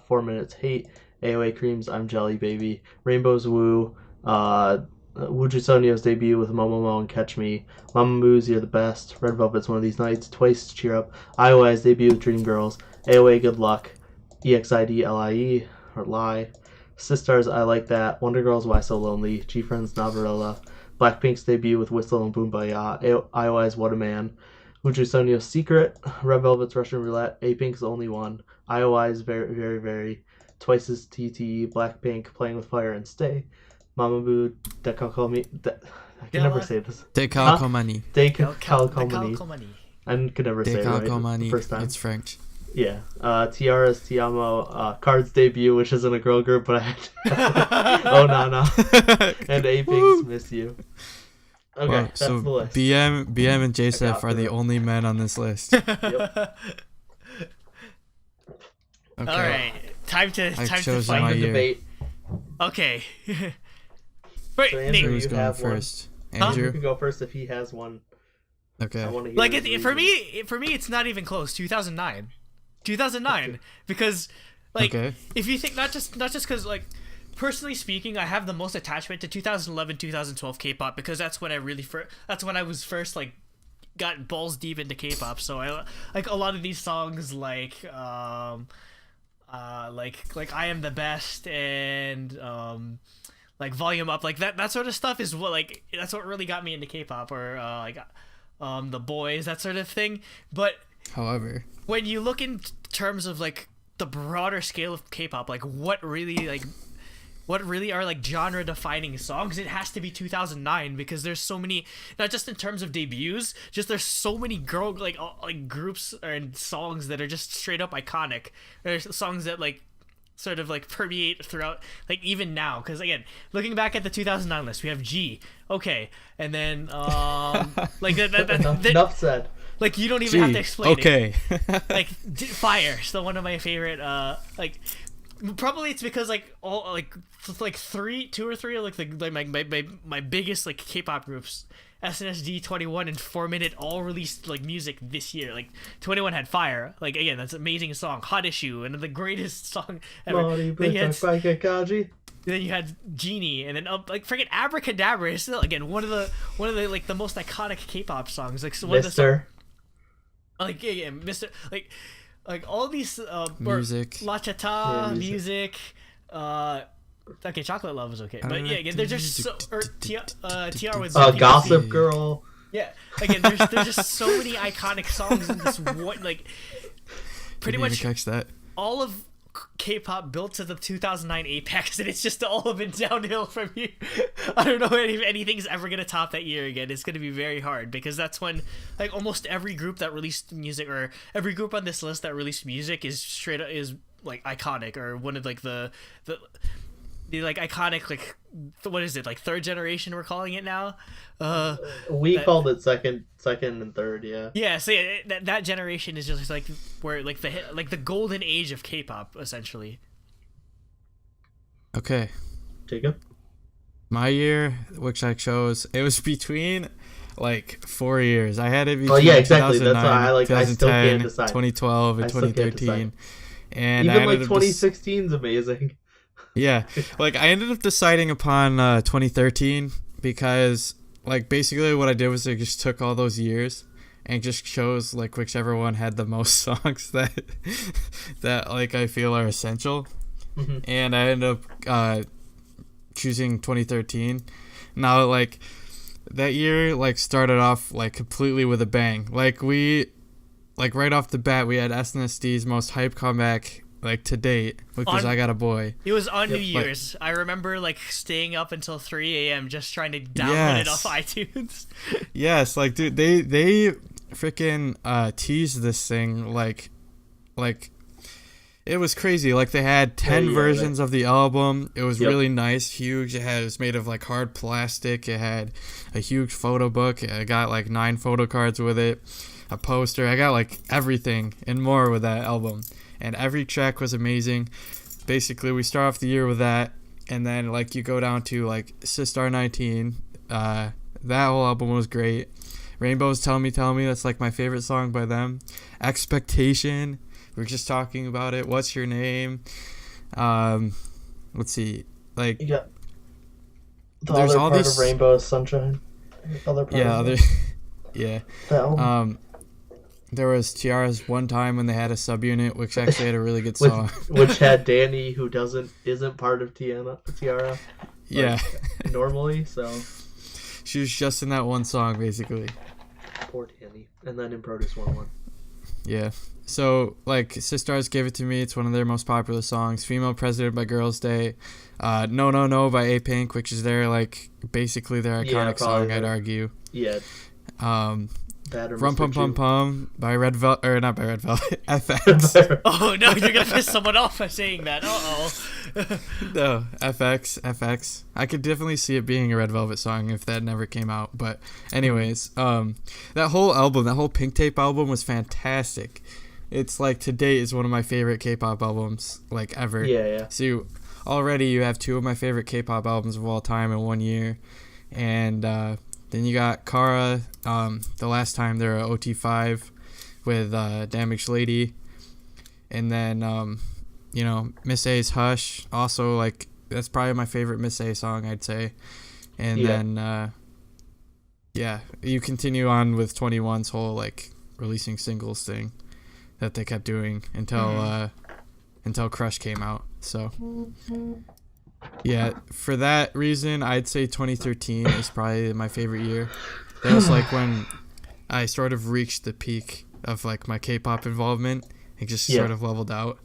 4 Minutes Hate, AOA Creams I'm Jelly Baby, Rainbow's Woo, Wuju Sonyo's debut with Momomo and Catch Me, Mama Moo's You're the Best, Red Velvet's One of These Nights, Twice Cheer Up, IOI's debut with Dream Girls, AOA Good Luck, EXID LIE or Lie, Sistars I Like That, Wonder Girls Why So Lonely, G-Friends Navarella, Blackpink's debut with Whistle and Boombaya, IOI's What a Man, Uju Sonyo's Secret, Red Velvet's Russian Roulette, A-Pink's Only One, IOI's Very Very Very, Twice's TT, Blackpink Playing with Fire and Stay, Mamamoo Dekakomi. I can never say this.
Dekalkomani.
Dekalkomani. I could never say it right the first time.
It's French.
Yeah. Tiara's Tiamo, Card's debut, which isn't a girl group, but I had to. Oh, no. And A-Pink's Miss You. Okay,
Wow,
that's
so
the list.
BM and JSF are the only men on this list.
Yep.
Okay.
All right, time to
chose
fight
my
the
year.
Debate.
Okay. Wait,
So
Nate,
Andrew,
Who's
you
going
have
first?
one.
Andrew?
You can go first if he has one.
Okay.
I want to hear
like
his
for
reasons.
me, it's not even close. 2009, because like
Okay.
if you think not just because like personally speaking, I have the most attachment to 2011, 2012 K-pop because that's when I was first like got balls deep into K-pop. So I like a lot of these songs like I Am the Best and like Volume Up, like that sort of stuff is what like that's what really got me into K-pop or The Boys, that sort of thing. But
However,
when you look in terms of like the broader scale of K-pop, like what really are like genre defining songs, it has to be 2009 because there's so many, not just in terms of debuts, just there's so many girl like groups and songs that are just straight up iconic. There's songs that like sort of like permeate throughout, like even now, because again, looking back at the 2009 list, we have G, okay, and then like
Enough said.
like you don't even have to explain
okay.
it. Like Fire, still one of my favorite. Like probably it's because like all like two or three are like my biggest like K-pop groups. SNSD, 21, and 4 Minute all released like music this year. Like 21 had Fire, like again that's an amazing song. Hot Issue, and the greatest song ever. Then you had Genie, and then like freaking Abracadabra is still again one of the like the most iconic K-pop songs. Like one
Mister.
Like yeah, Mr. Like all these
Music.
La Chata, music. Okay, Chocolate Love is okay, but yeah, again, they're just so. Or TR was
Gossip Girl.
Yeah, again, there's just so many iconic songs in this one. Like, pretty
Didn't even
much
catch that.
all of K-pop built to the 2009 Apex, and it's just all been downhill from here. I don't know if anything's ever gonna top that year again. It's gonna be very hard because that's when like almost every group that released music, or every group on this list that released music, is straight up is like iconic, or one of like the like iconic, like what is it, like third generation we're calling it now.
We called it second and third.
Yeah, so yeah, that generation is just like where like the golden age of K-pop essentially.
Okay.
Jacob.
My year, which I chose, it was between like 4 years. I had it between
Oh yeah, exactly. That's why I
2010,
still can't decide.
2012, and
I still can't
2013. And
Even
I
like
ended up
2016 is amazing.
Yeah, like I ended up deciding upon 2013 because like basically what I did was I just took all those years and just chose like whichever one had the most songs that like I feel are essential.
Mm-hmm.
And I ended up choosing 2013. Now like that year like started off like completely with a bang. Like right off the bat we had SNSD most hype comeback like to date, because I Got a Boy.
It was on New Year's. I remember like staying up until 3 a.m. just trying to download it off iTunes.
Yes, like dude, they freaking teased this thing like it was crazy. Like they had 10 versions of the album. It was really nice, huge. It was made of like hard plastic. It had a huge photo book. I got like 9 photo cards with it, a poster. I got like everything and more with that album. And every track was amazing. Basically, we start off the year with that, and then like you go down to like Sistar 19. That whole album was great. Rainbow's Tell Me, that's like my favorite song by them. Expectation, we were just talking about it. What's Your Name? Let's see, like
You got the
there's
other
all
part
these
of Rainbow Sunshine. Other part of
yeah.
that album.
There was Tiara's One Time when they had a subunit, which actually had a really good song.
which had Danny, who isn't part of Tiara.
Yeah.
Normally, so.
She was just in that one song, basically.
Poor Danny. And then in Produce 101.
Yeah. So, like, Sistars Give It To Me, it's one of their most popular songs. Female President by Girls' Day. No No No by A-Pink, which is their, like, basically their iconic song, I'd argue.
Yeah.
Rum Pum Pum Pum by Red Velvet, or not by Red Velvet, FX.
Oh no, you're gonna piss someone off by saying that.
No, FX. I could definitely see it being a Red Velvet song if that never came out. But anyways, that whole album, that whole Pink Tape album was fantastic. It's like to date is one of my favorite K-pop albums like ever.
Yeah.
So already you have two of my favorite K-pop albums of all time in 1 year, and then you got Kara, the last time they were OT5 with Damaged Lady. And then, Miss A's Hush. Also, like, that's probably my favorite Miss A song, I'd say. And then, you continue on with 21's whole, like, releasing singles thing that they kept doing until Crush came out. So... yeah, for that reason, I'd say 2013 is probably my favorite year. That was like when I sort of reached the peak of like my K-pop involvement. It just sort of leveled out.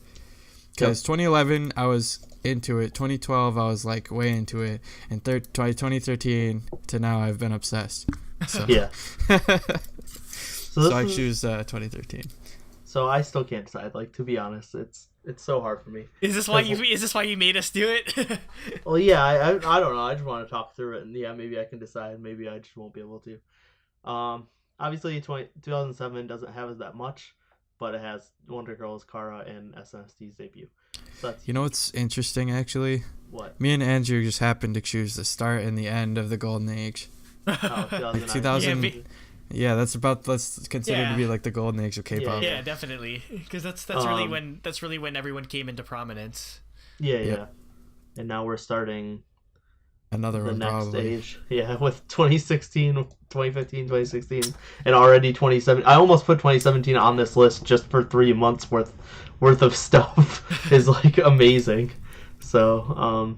Because 2011, I was into it. 2012, I was like way into it. And 2013 to now, I've been obsessed. So.
Yeah.
So I choose 2013.
So I still can't decide. Like, to be honest, it's so hard for me.
Is this why you made us do it?
Well, yeah, I don't know. I just want to talk through it, and yeah, maybe I can decide. Maybe I just won't be able to. Obviously, 2007 doesn't have as that much, but it has Wonder Girls, Kara, and SNSD's debut. So that's...
You know what's interesting, actually?
What?
Me and Andrew just happened to choose the start and the end of the golden age.
Oh,
2000. Yeah, that's considered to be like the golden age of K-pop.
Yeah, definitely, because that's really when everyone came into prominence.
Yeah. And now we're starting
another
the
one
next
probably.
age. Yeah, with 2016, 2015, 2016, and already 2017. I almost put 2017 on this list just for 3 months worth of stuff. Is like amazing. So,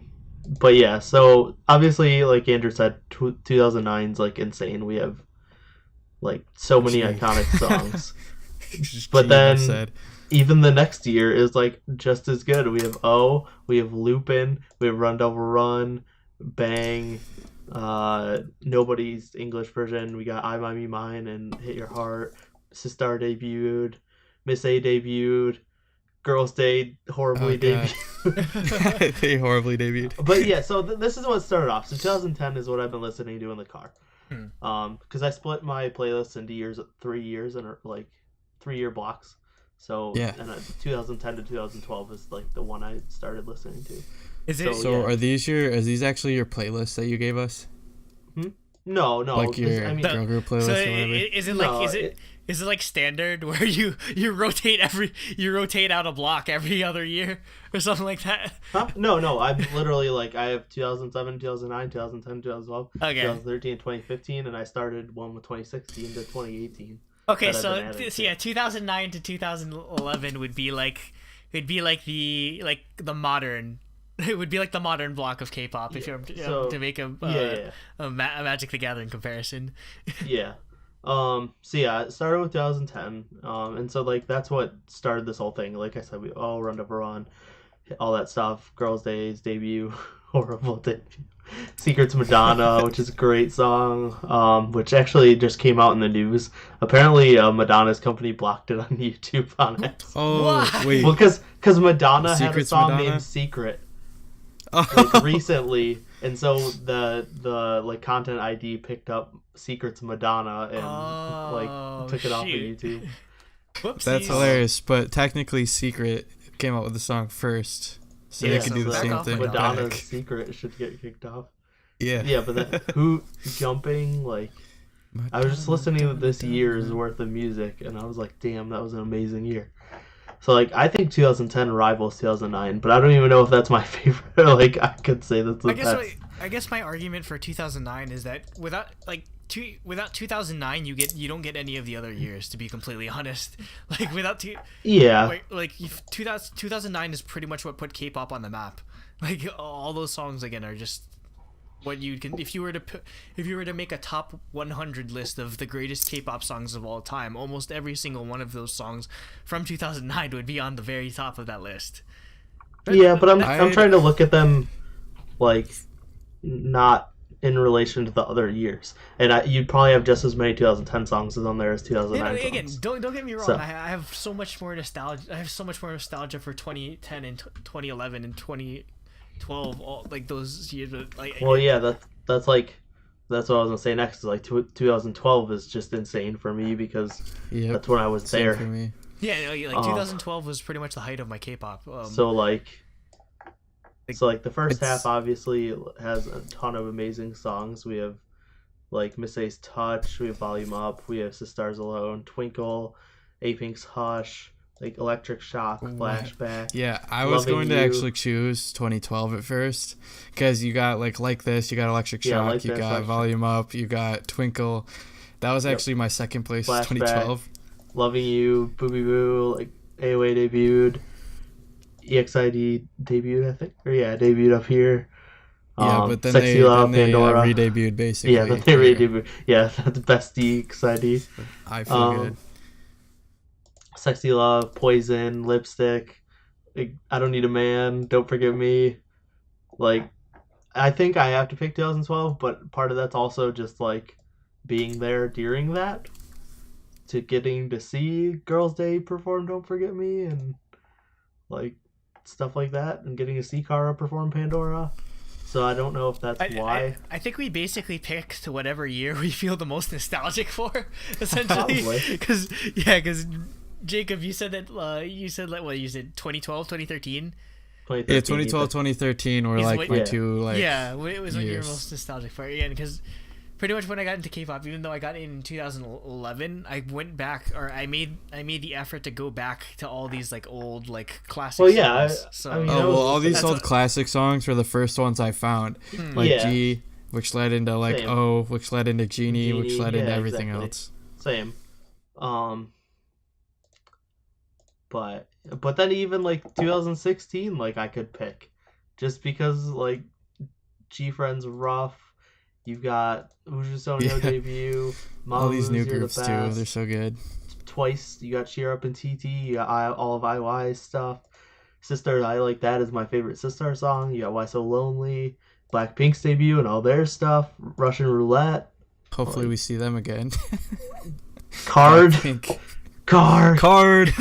but yeah. So obviously, like Andrew said, 2009's like insane. We have like so many iconic songs. But then even the next year is like just as good. We have we have Lupin, we have Run Double Run, Bang, Nobody's English version. We got I Might Be Mine and Hit Your Heart. Sistar debuted, Miss A debuted, Girls' Day horribly debuted.
They horribly debuted.
But yeah, so this is what started off. So 2010 is what I've been listening to in the car. Because I split my playlist into 3 years and like 3-year blocks. So
yeah,
and 2010 to 2012 is like the one I started listening to.
Is it?
So are these actually your playlists that you gave us?
No.
Like your girl group playlist.
So
or whatever?
is it like is it like standard where you rotate out a block every other year or something like that?
Huh? No. I'm literally like I have 2007, 2009, 2010, 2012, 2013, 2015, and I started one with 2016 to 2018.
Okay, so 2009 to 2011 would be like the modern. It would be like the modern block of K-pop if you're to make a Magic the Gathering comparison.
Yeah. So yeah, it started with 2010. And so like that's what started this whole thing. Like I said, we all Run Over Run, all that stuff. Girls' Day's debut, horrible debut. Secrets Madonna, which is a great song, which actually just came out in the news. Apparently, Madonna's company blocked it on YouTube on it.
Oh, wait.
Well, because Madonna had a song
Madonna?
named Secret like, recently, and so the like content ID picked up Secrets Madonna and like took it off of YouTube.
Whoopsies.
That's hilarious, but technically Secret came out with the song first. So they could do the same thing.
Madonna's
back.
Secret should get kicked off.
Yeah.
Yeah, but then who jumping like I was just listening to this year's worth of music and I was like, damn, that was an amazing year. So like I think 2010 rivals 2009, but I don't even know if that's my favorite. Like I could say that's the best.
I guess my argument for 2009 is that without like without 2009, you don't get any of the other years, to be completely honest. Like without
Yeah.
like 2009 is pretty much what put K-pop on the map. Like all those songs again are just what you can, if you were to make a top 100 list of the greatest K-pop songs of all time, almost every single one of those songs from 2009 would be on the very top of that list.
Yeah, but I'm trying to look at them like not in relation to the other years, and you'd probably have just as many 2010 songs on there as 2009 songs.
Again, don't get me wrong.
So.
I have so much more nostalgia. I have so much more nostalgia for 2010 and 2011 and 2012. All like those years. Like,
well, yeah, that's what I was gonna say next. Is like 2012 is just insane for me because that's when I was
Same
there.
for me.
Yeah, like 2012 was pretty much the height of my K-pop.
So the first half obviously has a ton of amazing songs. We have like Miss A's Touch, we have Volume Up, we have Sistars Alone, Twinkle, A-Pink's Hush, like Electric Shock, Flashback.
Yeah, I was going to actually choose 2012 at first because you got like this, you got Electric Shock,
Like
you
This,
got Volume Up, you got Twinkle. That was actually my second place.
Flashback,
2012.
Loving You, Booby Boo, like AOA debuted. EXID debuted, I think. Debuted up here.
Yeah, but then
Sexy Love,
they
Pandora.
re-debuted basically.
Yeah, then they re-debuted. Yeah, that's best EXID.
I feel good.
Sexy Love, Poison, Lipstick, like, I Don't Need a Man, Don't Forget Me. Like, I think I have to pick 2012, but part of that's also just like being there during that, to getting to see Girls' Day perform Don't Forget Me and like stuff like that, and getting to see Kara perform Pandora. So I don't know if that's why.
I think we basically picked whatever year we feel the most nostalgic for, essentially. Because Jacob, you said that you said 2012, 2013.
2013,
Yeah, 2012, 2013 were like my two like.
Yeah, it was when you were
years.
most nostalgic for. Yeah, because pretty much when I got into K-pop, even though I got in 2011, I went back, or I made the effort to go back to all these like old like classic.
Well, yeah,
songs.
I mean,
all these old classic songs were the first ones I found, like G, which led into like
Same.
O, which led into Genie, which led into everything
exactly.
else.
Same. But then even like 2016, like I could pick, just because like G Friends Rough. You've got Uju Sonyo debut.
All these new
You're
groups
the
too,
Best.
they're so good.
Twice, you got Cheer Up and TT. You got all of IY's stuff. Sister, I Like That is my favorite Sister song. You got Why So Lonely. Blackpink's debut and all their stuff. Russian Roulette.
Hopefully we see them again.
Card.
Blackpink.
Card.
Card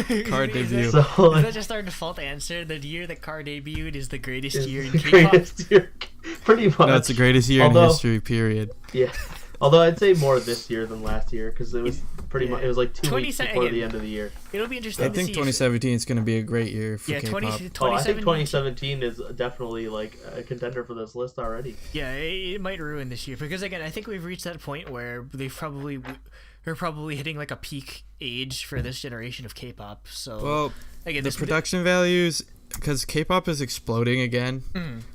debut.
So,
Is that just our default answer? The year that Car debuted is the greatest year in
the
K-pop.
greatest year. Pretty much.
No, it's the greatest year in history, period.
Yeah. Although I'd say more this year than last year, because it was pretty much, it was like 2 weeks before the end of the year.
It'll be interesting
I
to
think
see
2017 is going to be a great year for K-pop.
I think 2017 is definitely like a contender for this list already.
Yeah, it might ruin this year because again, I think we've reached that point where we're probably hitting like a peak age for this generation of K-pop. So
Well,
again,
the production values, because K-pop is exploding again,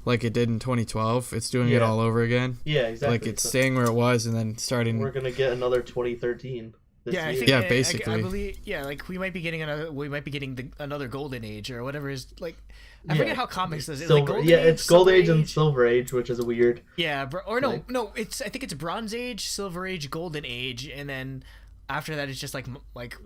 like it did in 2012. It's doing it all over again.
Yeah, exactly.
Like it's staying where it was and then starting.
We're gonna get another 2013. This year.
I think,
Yeah, basically.
I believe, like we might be getting another golden age or whatever is like. I forget how comics does it.
Silver,
like
it's Gold Age and Silver Age, which is weird.
Yeah, no. I think it's Bronze Age, Silver Age, Golden Age, and then after that it's just like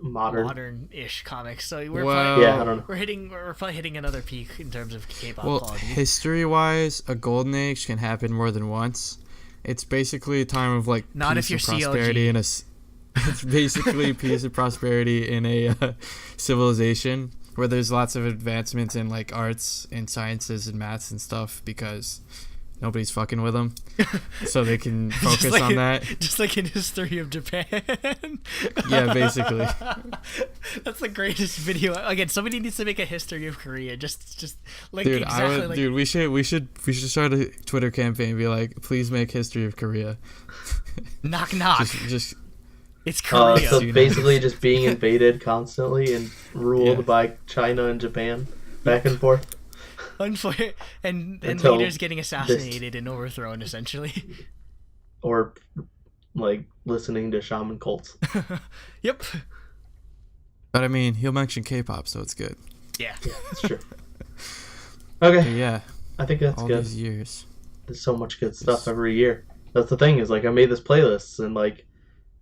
modern-ish comics. So we're
I don't know.
we're probably hitting another peak in terms of K-pop quality.
History-wise, a golden age can happen more than once. It's basically a time of like
Not
peace
if you're
and prosperity
CLG.
it's basically peace and prosperity in a civilization where there's lots of advancements in like arts and sciences and maths and stuff because nobody's fucking with them, so they can focus on that.
Just like in History of Japan.
Yeah, basically.
That's the greatest video. Again, somebody needs to make a History of Korea. Just like
Dude,
exactly.
we should start a Twitter campaign and be like, please make History of Korea.
Knock knock.
Just
it's Korea.
So basically just being invaded constantly and ruled by China and Japan back and forth.
And
Until
leaders getting assassinated and overthrown, essentially.
Or like listening to Shaman Colts.
Yep.
But I mean, he'll mention K-pop, so it's good.
Yeah.
Yeah, that's true.
But
Okay,
yeah,
I think that's
all
good.
these years.
There's so much good stuff every year. That's the thing, is like I made this playlist and like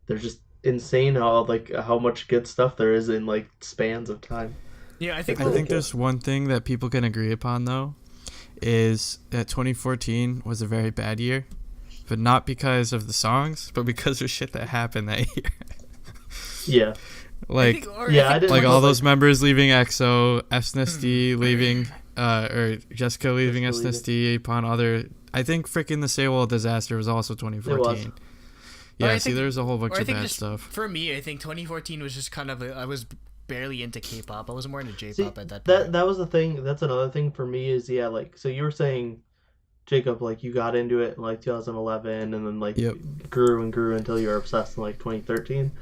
they're just insane how much good stuff there is in like spans of time.
Yeah, I think
there's one thing that people can agree upon though, is that 2014 was a very bad year, but not because of the songs, but because of shit that happened that year.
Yeah.
Like,
I didn't
like
know,
all
like,
those members leaving EXO, SNSD leaving, or Jessica leaving
Jessica
SNSD upon other. I think freaking the Sewell disaster was also 2014. Yeah, see, there's a whole bunch of bad stuff.
For me, I think 2014 was just kind of I was barely into K-pop. I was more into J-pop at that point.
That was the thing. That's another thing for me is, yeah, like, so you were saying, Jacob, like, you got into it in, like, 2011, and then, like, grew and grew until you were obsessed in, like, 2013.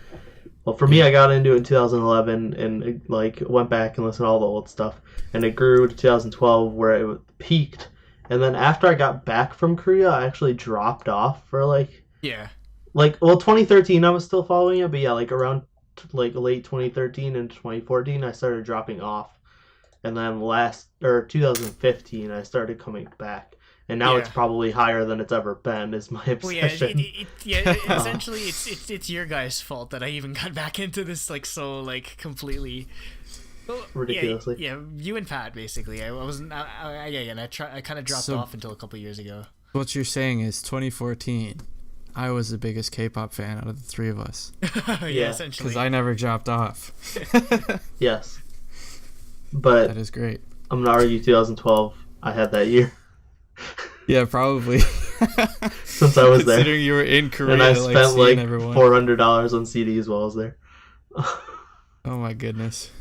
Well, for me, I got into it in 2011 and, like, went back and listened to all the old stuff, and it grew to 2012 where it peaked, and then after I got back from Korea, I actually dropped off for, like...
Yeah.
Like, well, 2013, I was still following it, but yeah, like, around, like, late 2013 and 2014, I started dropping off. And then 2015, I started coming back. And now it's probably higher than it's ever been, is my obsession.
Well, essentially, it's your guys' fault that I even got back into this, like, so, like, completely... Well,
ridiculously.
Yeah, you and Pat, basically. I wasn't... I kind of dropped off until a couple years ago.
What you're saying is 2014... I was the biggest K-pop fan out of the three of us.
Yeah, essentially.
Because I never dropped off.
Yes. But...
That is great.
I'm going to argue 2012, I had that year.
Yeah, probably.
Since I was there.
Considering you were in Korea,
and I spent like
everyone.
$400 on CDs while I was there.
Oh my goodness.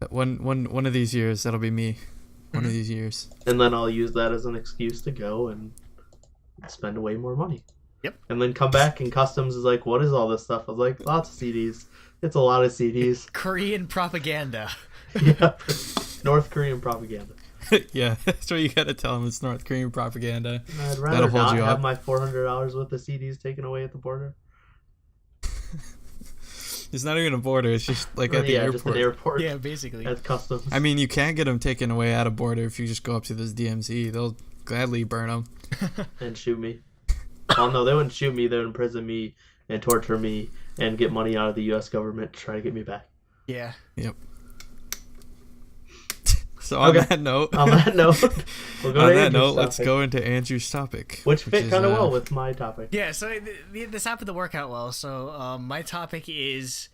One of these years, that'll be me. One of these years.
And then I'll use that as an excuse to go and spend way more money.
Yep.
And then come back and customs is like, what is all this stuff? I was like, lots of CDs. It's a lot of CDs.
Korean propaganda.
Yeah. North Korean propaganda.
Yeah, that's what you gotta tell them. It's North Korean propaganda.
I'd rather not have my $400 worth of CDs taken away at the border.
It's not even a border. It's just like at the airport.
Just an airport.
Yeah, basically.
At customs.
I mean, you can get them taken away at a border if you just go up to this DMZ. They'll gladly burn them.
And shoot me. Oh no, they wouldn't shoot me. They would imprison me and torture me and get money out of the U.S. government to try to get me back.
Yeah.
Yep. So on that note,
we'll go
let's go into Andrew's topic,
which fit kind of well with my topic.
Yeah, so this happened to work out well. So my topic is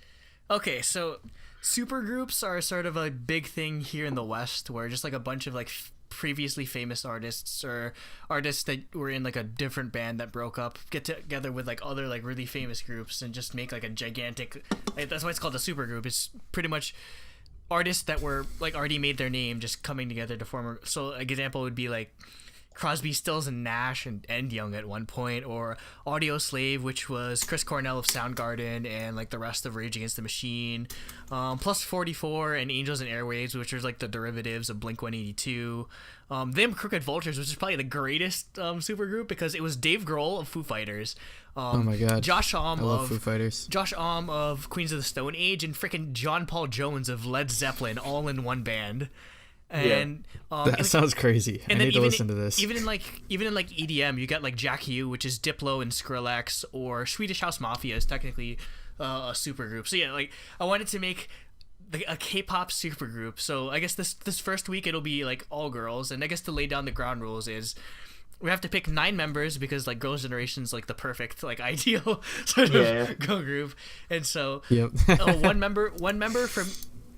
so supergroups are sort of a big thing here in the West, where just like a bunch of like previously famous artists or artists that were in like a different band that broke up get together with like other like really famous groups and just make like a gigantic. That's why it's called a supergroup. It's pretty much artists that were like already made their name just coming together to form a... So an example would be like Crosby, Stills and Nash and Young at one point, or Audio Slave, which was Chris Cornell of Soundgarden and like the rest of Rage Against the Machine, plus 44 and Angels and Airwaves, which are like the derivatives of Blink-182. Them Crooked Vultures, which is probably the greatest supergroup because it was Dave Grohl of Foo Fighters,
oh my god,
Josh Homme of
Foo Fighters,
Josh Homme of Queens of the Stone Age, and freaking John Paul Jones of Led Zeppelin, all in one band. And
that sounds crazy. I need to listen to this.
Even in EDM, you got like Jack Hugh, which is Diplo and Skrillex, or Swedish House Mafia is technically a supergroup. So yeah, like I wanted to make a K-pop supergroup. So I guess this first week it'll be like all girls, and I guess to lay down the ground rules is we have to pick 9 members because like Girls' Generation's like the perfect like ideal sort of girl group, and so one member from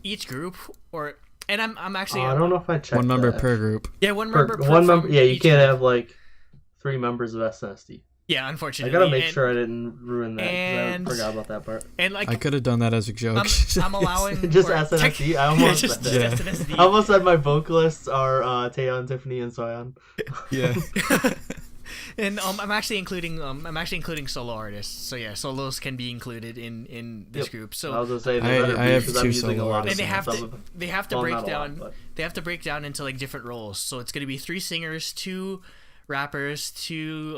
each group or. And I'm actually...
I don't know if I checked
one member per group.
Yeah, one member per
one member. Yeah, you can't have like 3 members of SNSD.
Yeah, unfortunately.
I gotta make sure I didn't ruin that because I forgot about that part.
And like
I could have done that as a joke.
I'm allowing
just SNSD. I almost said my vocalists are Taeyeon, Tiffany, and Soyeon.
Yeah.
And I'm actually including solo artists. So yeah, solos can be included in this group. So
I was gonna say
I have 2 solo artists.
And they have to break down into like different roles. So it's gonna be 3 singers, 2 rappers, 2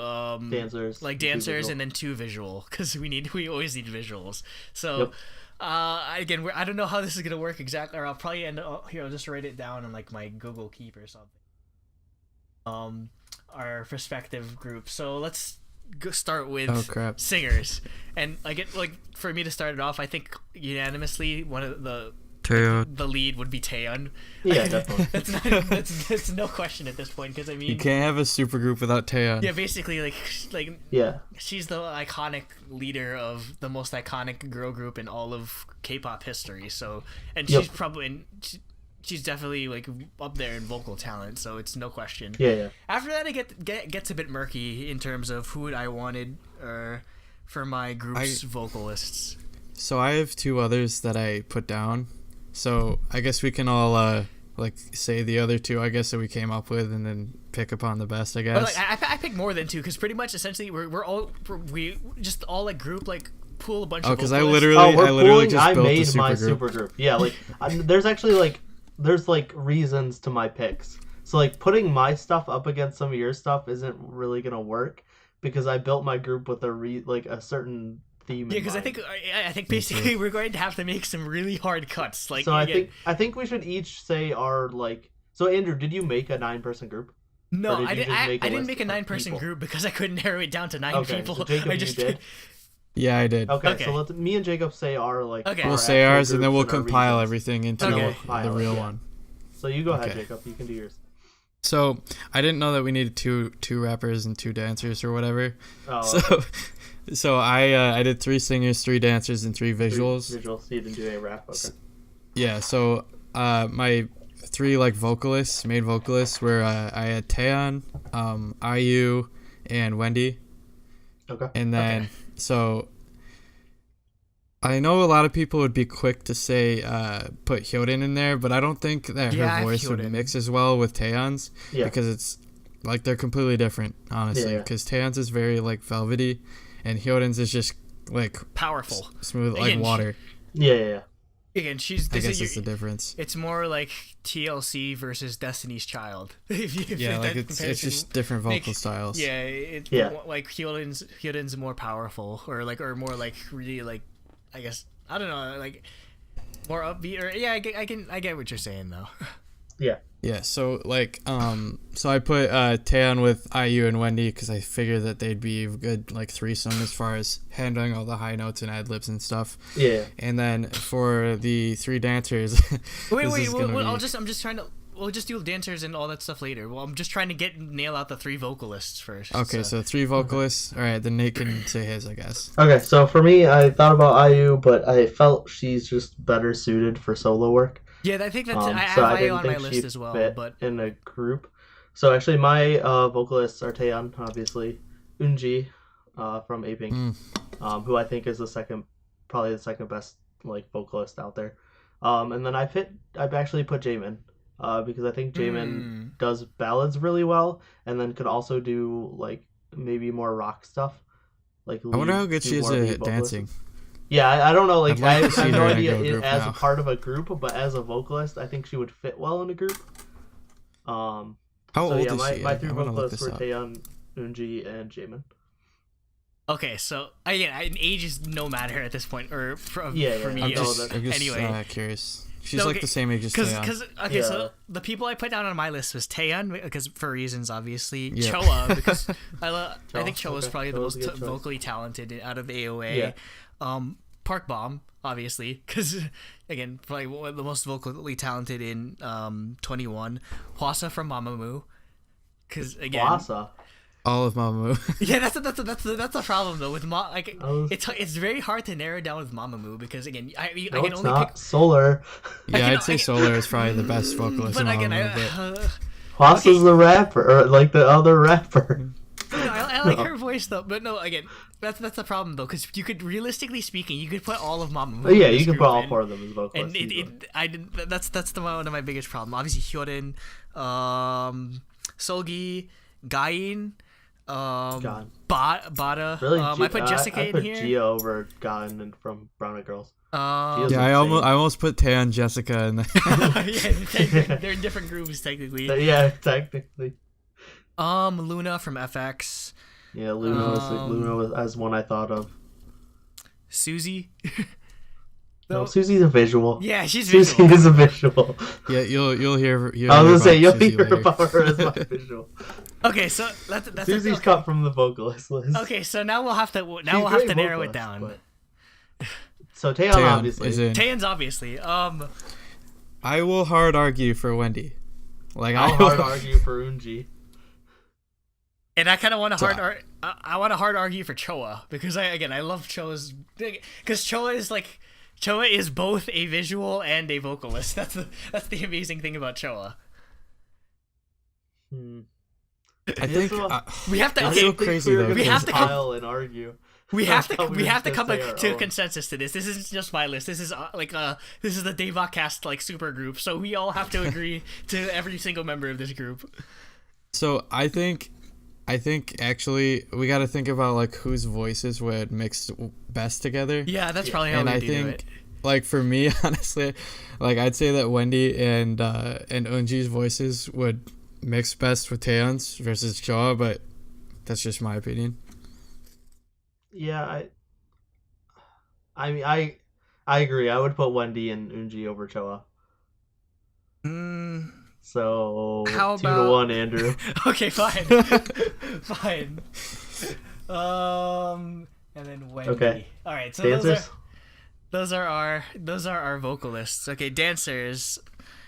dancers,
like
two
dancers,
visual.
and then 2 visual, because we always need visuals. So.
Yep.
Again, I don't know how this is gonna work exactly, or I'll probably end up here. I'll just write it down on like my Google Keep or something. Our respective groups. So let's start with singers, and like for me to start it off, I think unanimously one of the lead would be Taeyeon.
Yeah, definitely.
That's no question at this point, because I mean,
you can't have a supergroup without Taeyeon.
Yeah, basically, like
yeah,
she's the iconic leader of the most iconic girl group in all of K-pop history. So, and she's probably she's definitely like up there in vocal talent. So it's no question.
Yeah.
After that, it gets a bit murky in terms of who I wanted for my group's vocalists.
So I have 2 others that I put down. So I guess we can all like say the other 2, I guess, that we came up with, and then pick upon the best, I guess.
But like I picked more than 2, because pretty much essentially we just all like group like pool a bunch of vocalists.
Because I literally just built
made
a
my
supergroup.
supergroup. Yeah, like there's actually there's reasons to my picks. So like putting my stuff up against some of your stuff isn't really gonna work, because I built my group with a certain theme.
Yeah, because I think basically we're going to have to make some really hard cuts. Like,
so I think we should each say our like. So Andrew, did you make a 9-person group?
No, I didn't make a 9-person group because I couldn't narrow it down to 9 people.
So Jacob,
I just
you did?
Yeah, I did.
Okay. So me and Jacob say our
We'll say ours, and then we'll compile everything into the real one.
So you go ahead, Jacob. You can do yours.
So I didn't know that we needed two rappers and 2 dancers or whatever.
Oh.
Okay. So I did 3 singers, 3 dancers, and 3 visuals.
3 visuals. So you didn't do a rap. Okay.
Yeah. So my 3 main vocalists were I had Taeyeon, IU, and Wendy.
Okay.
And then so I know a lot of people would be quick to say put Hyorin in there, but I don't think that her voice would mix as well with Taeyeon's, because it's like they're completely different, honestly. Because Taeyeon's is very like velvety, and Hyorin's is just like
powerful,
smooth like water.
Yeah.
Again,
I guess that's the difference.
It's more like TLC versus Destiny's Child.
It's just different vocal styles.
Yeah, like Hyorin's more powerful, or more like really like, I guess, I don't know, like more upbeat, or I get what you're saying though.
Yeah, so so I put Taeyeon with IU and Wendy, because I figured that they'd be a good threesome as far as handling all the high notes and ad libs and stuff.
Yeah.
And then for the 3 dancers,
wait, we'll just do dancers and all that stuff later. Well, I'm just trying to nail out the 3 vocalists first.
Okay, so 3 vocalists. All right, then Nate can say his, I guess.
Okay, so for me, I thought about IU, but I felt she's just better suited for solo work.
Yeah, I think that's I have IU on my list as well, but
in a group. So actually, my vocalists are Taeyeon, obviously, Eunji from Apink, who I think is probably the second best vocalist out there. And then I've actually put Jaemin, because I think Jaemin does ballads really well, and then could also do maybe more rock stuff. I
wonder how good she is at dancing.
Yeah, I don't know. I have no idea as
a
part of a group, but as a vocalist, I think she would fit well in a group.
How old is she?
My 3 vocalists were Taeyeon, Eunji, and Jaemin.
Okay, so again, age is no matter at this point, or for me.
I'm just
anyway,
curious. She's the same age as Taeyeon.
So the people I put down on my list was Taeyeon, because for reasons obviously, Choa, because I think Choa is probably the most vocally talented out of AOA. Park Bomb, obviously, because again, probably one of the most vocally talented in 21. Hwasa from Mamamoo, because again,
Hwasa.
All of Mamamoo.
Yeah, that's a problem though with it's very hard to narrow down with Mamamoo, because again, I can only pick
Solar.
Yeah, I'd say Solar is probably the best vocalist.
But
in
again,
Hwasa's the rapper, or the other rapper.
I like her voice though, but no, again, that's the problem though, because you could, realistically speaking, you could put all of Mamamoo.
Yeah, you can put all 4 of them as vocalists.
And that's one of my biggest problems. Obviously, Hyorin, Solgi, Gain, Bada.
Really,
I put Jessica in here.
I put Gia over Gain and from Brown Eyed Girls.
I almost put Tae and Jessica in there.
Yeah, they're in different groups technically.
Yeah, technically.
Luna from FX.
Yeah, Luna as one I thought of.
Susie.
No, Susie's a visual.
Yeah, she's
Susie
visual.
is a visual.
Yeah, you'll hear.
I was gonna say you'll
Susie
hear
later.
about her as my visual.
Okay, so that's
Susie's cut from the vocalist list.
Okay, so now we'll have to
She's
narrow it
vocalist,
down.
but- So Taeyeon
Taeyeon
obviously.
is in.
Taeyeon's obviously.
I will hard argue for Wendy. Like
I'll
I
hard argue for Eunji.
And I kind of want to I want to hard argue for Choa because I love Choa's because Choa is both a visual and a vocalist. That's the amazing thing about Choa.
I think
We have to.
It's so crazy though.
We have to come-
pile and argue.
We have to
gonna
come
say our
to a
own.
consensus to this. This isn't just my list. This is this is the DaebakCast supergroup. So we all have to agree to every single member of this group.
So I think actually we got to think about like whose voices would mix best together.
Yeah, that's probably how
And
we
I
do
think
it.
like for me honestly, like I'd say that Wendy and Eunji's voices would mix best with Taeyeon's versus Choa, but that's just my opinion.
Yeah, I mean, I agree. I would put Wendy and Eunji over Choa. So
How
2-1, Andrew.
Okay, fine. Fine. And then Wendy.
Okay.
All right. So
Dancers.
those are our vocalists. Okay, dancers.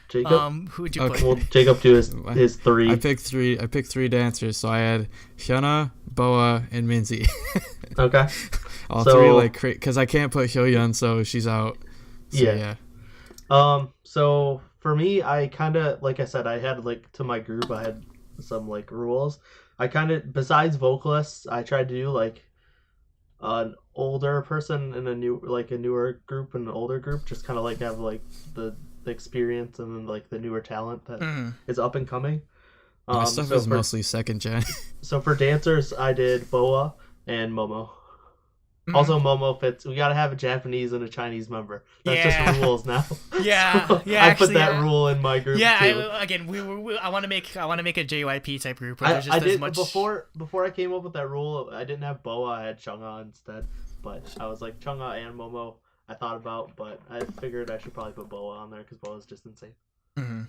Jacob.
Who would you
Okay.
put?
Well, Jacob do his three.
I picked three dancers, so I had Hyuna, Boa, and Minzy.
Okay.
All
So-
three like because I can't put Hyoyeon, so she's out. So,
Yeah. So for me, I kind of, like I said, I had like to my group, I had some like rules. I kind of, besides vocalists, I tried to do like an older person in a newer group and an older group, just kind of like have like the experience and then like the newer talent that is up and coming.
My stuff is mostly second gen.
So for dancers, I did Boa and Momo. Also, Momo fits. We gotta have a Japanese and a Chinese member. That's just rules now.
Yeah,
So
yeah.
I
Actually,
put that rule in my group
Yeah,
too.
I want to make a JYP type group. Where
I
there's just
did
as much...
before I came up with that rule. I didn't have Boa. I had Chungha instead. But I was like Chungha and Momo. I thought about, but I figured I should probably put Boa on there because Boa's just insane.
Mm-hmm.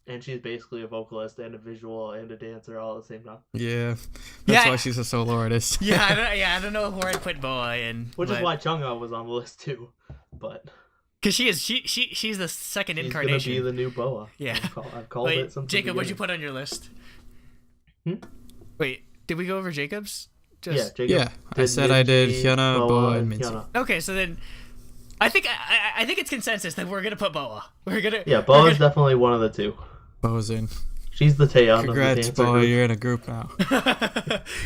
And she's basically a vocalist and a visual and a dancer all at the same time.
Yeah, that's why she's a solo artist.
I don't know where I'd put Boa in.
Which is why Chungha was on the list too. But
because she's the second
she's
incarnation.
gonna be the new Boa.
Yeah.
I've called it something.
Jacob, what'd you put on your list?
Hmm?
Wait, did we go over Jacob's?
Yeah, Jacob.
Yeah, I said I did Hyuna, Boa, and Minzy.
Hyuna.
Okay, so then I think it's consensus that we're gonna put Boa.
Yeah, Boa's definitely one of the two.
Boa's in.
She's the Taeyeon
Congrats,
of the dancer
Boa,
group.
you're in a group now.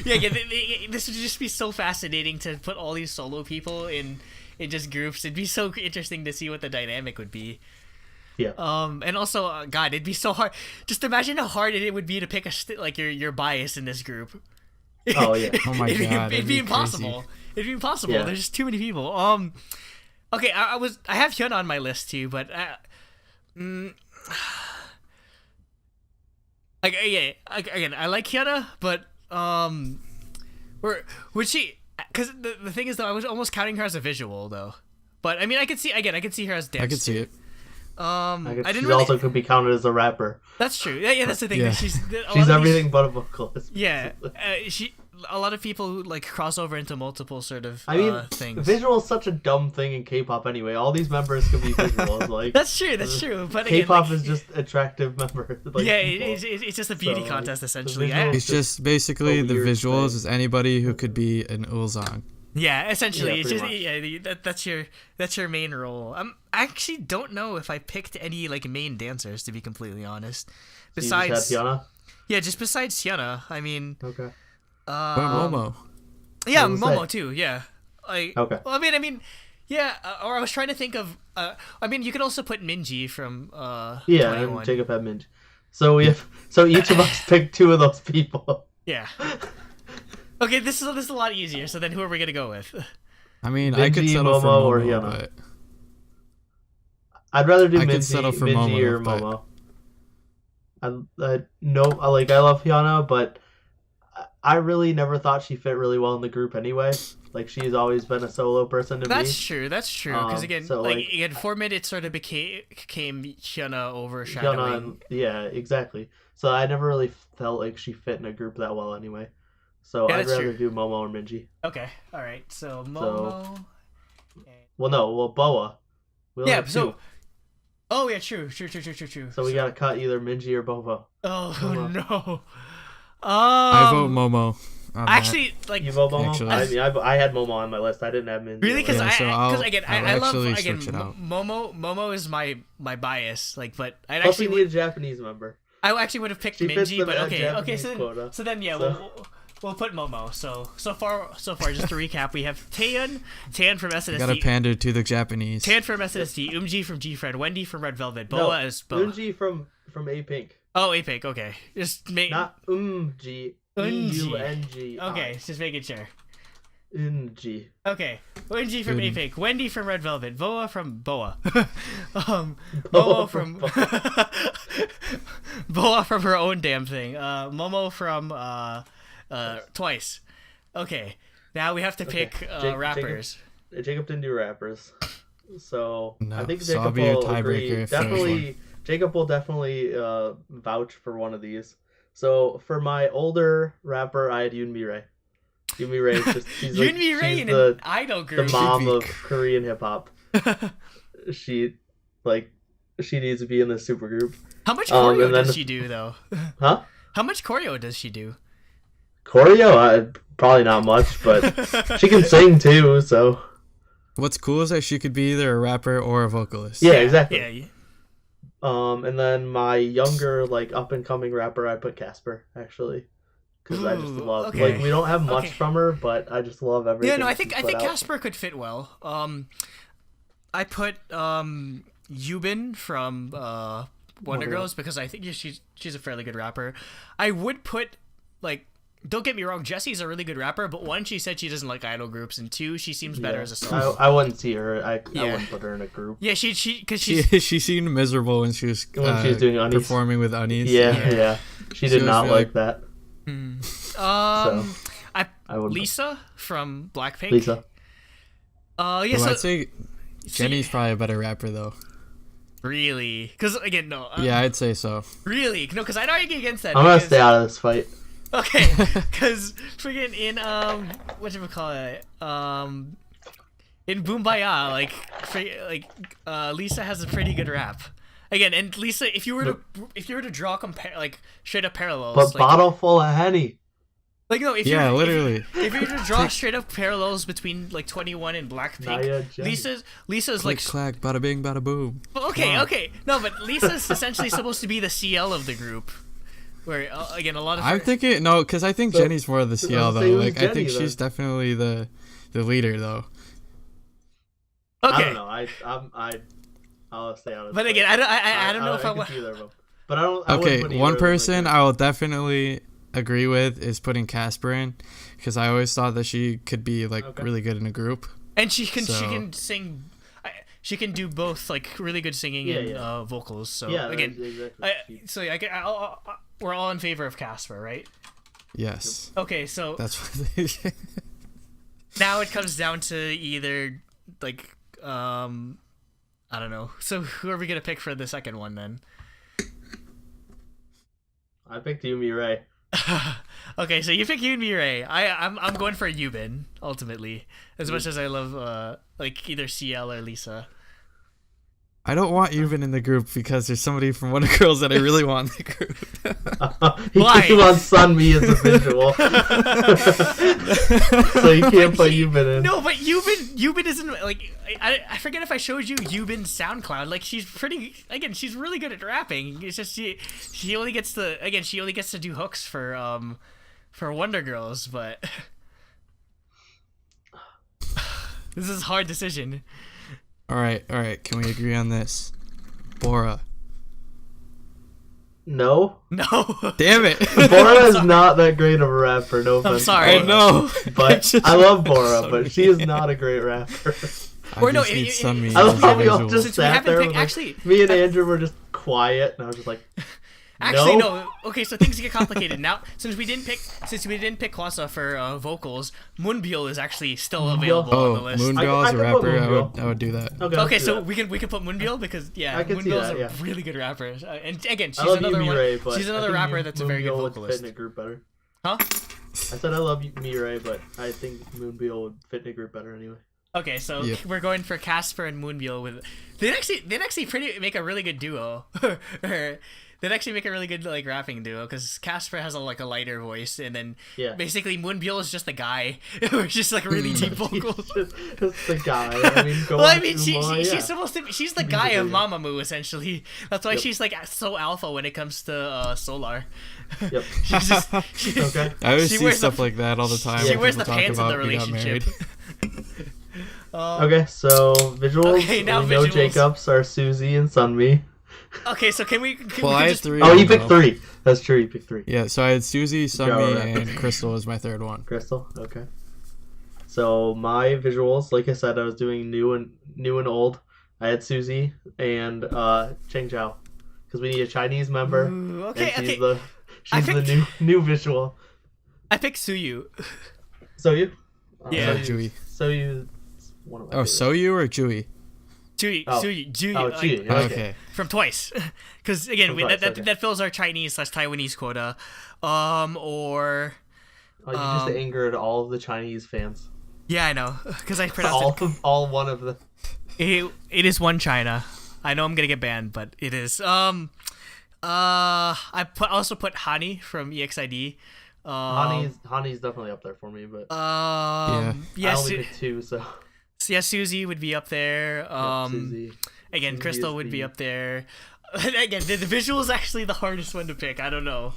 This would just be so fascinating to put all these solo people in just groups. It'd be so interesting to see what the dynamic would be.
Yeah.
And also, God, it'd be so hard. Just imagine how hard it would be to pick your bias in this group.
Oh yeah.
Oh my god,
It'd be impossible.
crazy.
It'd be impossible.
Yeah.
There's just too many people. Okay, I have Hyun on my list too, but again, I like Hyuna, but would she? Because the thing is though, I was almost counting her as a visual though. But I mean, I could see her as dance.
I could see it.
I didn't
She
really.
also could be counted as a rapper.
That's true. Yeah, that's the thing.
Yeah.
She's
Everything but a vocalist.
Yeah, a lot of people who like cross over into multiple sort of
I mean,
things.
visual is such a dumb thing in K-pop anyway. All these members could be visuals. Like
That's true. But again,
K-pop
like,
is just attractive members. Like,
yeah,
people.
it's just a beauty
So,
contest
the
essentially.
visuals-
It's just basically
a
the
weird
visuals
thing.
is anybody who could be an Ulzang.
Yeah, essentially,
Yeah,
it's
pretty
just that's your main role. I actually don't know if I picked any like main dancers to be completely honest.
So you just
Besides,
have Hyuna?
yeah, just besides Hyuna. I mean,
Okay.
What Momo?
yeah,
I was gonna
Momo
say.
too. Yeah, like
Okay.
Well, I mean, yeah. Or I was trying to think of. I mean, you could also put Minji from.
Yeah,
21.
and Jacob had Minj. So each of us picked two of those people.
Yeah. Okay, this is a lot easier. So then, who are we gonna go with?
I mean, I could
Minji,
settle for
Momo, or
Momo,
Hyuna.
but
I'd rather do
I could
Minji
settle for
or
Momo, but-
Momo. I love Hyuna, but I really never thought she fit really well in the group anyway. Like, she's always been a solo person to me.
That's true. Because again,
so,
again, 4 minutes sort of became Hyuna overshadowing.
Hyuna, yeah, exactly. So I never really felt like she fit in a group that well anyway. So I'd rather do Momo or Minji.
Okay, all right. So Momo.
Boa.
Oh yeah, true.
So we gotta cut either Minji or Bobo.
Oh
Momo.
no.
I vote Momo.
Actually, like
you vote Momo.
Actually.
I had Momo on my list. I didn't have Minji.
Really, because I love
switch it out.
Momo is my bias. Like, but I
Plus
actually
we need a Japanese member.
I actually would have picked
She fits
Minji,
the
but okay.
Japanese
So then yeah,
so.
we'll put Momo. So far, just to recap, we have Taeyeon from SNSD.
Gotta pander to the Japanese.
Taeyeon from SNSD, Eumji from G-Friend, Wendy from Red Velvet, Boa is Boa.
Eumji from A-Pink.
Oh, A-Pink, okay. Just make
Not Eumji. E-U-N-G.
Okay, just making sure.
Eumji.
Okay, Wendy from A-Pink, Wendy from Red Velvet, Boa from Boa. Momo from Boa from her own damn thing. Momo from Twice. Okay, now we have to pick rappers.
Jacob didn't do rappers, so
No,
I think
so I'll
Jacob
be your
will agree.
tiebreaker if there's
Definitely, Jacob will definitely vouch for one of these. So for my older rapper, I had Yoon Mi-rae. Yoon Mi-rae is just she's
in an idol group.
The mom of Korean hip hop. She needs to be in the supergroup.
How much choreo does she do though?
Huh?
How much choreo does she do?
Choreo? Probably not much, but she can sing too, so.
What's cool is that she could be either a rapper or a vocalist.
Yeah, exactly.
Yeah.
And then my younger, up and coming rapper, I put Casper, actually. Because I just love, we don't have much from her, but I just love everything.
Yeah, no, I think Casper could fit well. I put Yubin from Wonder Girls because I think she's a fairly good rapper. I would put don't get me wrong, Jessie's a really good rapper, but one, she said she doesn't like idol groups, and two, she seems better as a solo.
I wouldn't see her. I wouldn't put her in a group.
Yeah, she
seemed miserable when she was
doing Unis.
Performing with Unis.
Yeah. She did not like that.
Lisa from Blackpink.
Lisa.
I'd say Jennie's probably a better rapper though.
Really? Because again, no.
Yeah, I'd say so.
Really? No, because I'd argue against that.
I'm gonna stay out of this fight.
Okay, because freaking in in Boombaya, Lisa has a pretty good rap. Again, and Lisa, if you were to draw straight up parallels,
but bottle full of Henny.
If you were to draw straight up parallels between 21 and Blackpink, Lisa's
clack, bada bing, bada boom.
Okay, no, but Lisa's essentially supposed to be the CL of the group. Where again, a lot of
I'm thinking because I think Jennie's more of the CL though. I think she's definitely the leader though.
Okay. I don't know. I'll stay out of.
But again, I don't know if I want
either of them. But I don't.
Okay, one person I will definitely agree with is putting Casper in because I always thought that she could be really good in a group.
And she can sing. She can do both, really good singing and vocals. So again, exactly. We're all in favor of Casper, right?
Yes.
Okay, so
that's what
now it comes down to either I don't know. So who are we gonna pick for the second one then?
I picked Yoon Mi-rae.
Okay, so you pick Yoon Mi-rae. I'm going for Yubin ultimately, as much as I love either CL or Lisa.
I don't want Yubin in the group because there's somebody from Wonder Girls that I really want in the group.
He keeps on Sun Me as a visual. So you can't put Yubin in.
No, but Yubin isn't I forget if I showed you Yubin's SoundCloud. She's really good at rapping. It's just she only gets to do hooks for Wonder Girls, but this is a hard decision.
All right. Can we agree on this? Bora.
No.
Damn it.
Bora is not that great of a rapper. No offense.
I'm sorry.
No.
But I love Bora, but she is not a great rapper.
I love
how we all just
since
sat there.
Me
and Andrew were just quiet, and I was just like.
Actually, no. Okay, so things get complicated now. Since we didn't pick Kwasa for vocals, Moonbyul is actually still available on the list.
Moonbyul is a rapper. I would do that.
Okay, so we can put Moonbyul because Moonbyul is a really good rapper. And again, she's another
Mirai,
one. She's another rapper that's a very good vocalist.
Would fit in a group better.
Huh?
I said I love Mirai, but I think Moonbyul would fit in a group better anyway.
Okay, so we're going for Casper and Moonbyul with. They'd actually make a really good duo. They'd actually make a really good like rapping duo because Casper has a lighter voice, and then basically Moonbyul is just the guy who's just like really deep vocals.
just the guy. I mean,
she's the guy of Mamamoo essentially. That's why she's like so alpha when it comes to Solar.
Yep.
Okay. I always see stuff like that all the time.
She wears the pants in the relationship.
Okay, so visuals. Okay, now we know Jacobs are Suzy and Sunmi.
Okay, so can we
I had 3.
Oh, you picked 3. That's true, you picked 3.
Yeah, so I had Suzy, Sunmi, and Crystal was my third one.
Crystal, okay. So my visuals, like I said, I was doing new and old. I had Suzy and Cheng Zhao because we need a Chinese member.
Ooh, okay,
and she's the new visual.
I picked Suyu.
Soyu?
Yeah, Jui.
Soyu. One of my favorites.
Soyu or Jui?
Jui.
Jui.
Okay.
From Twice, because again, that fills our Chinese/Taiwanese quota, or.
You just angered all of the Chinese fans.
Yeah, I know, because I pronounced
all one of them.
It is one China. I know I'm gonna get banned, but it is. I also put Hani from EXID.
Hani's definitely up there for me, but
I
only picked 2, so.
Yeah, Suzy would be up there.
Suzy.
Again, Crystal would be up there. Again, the visual is actually the hardest one to pick. I don't know.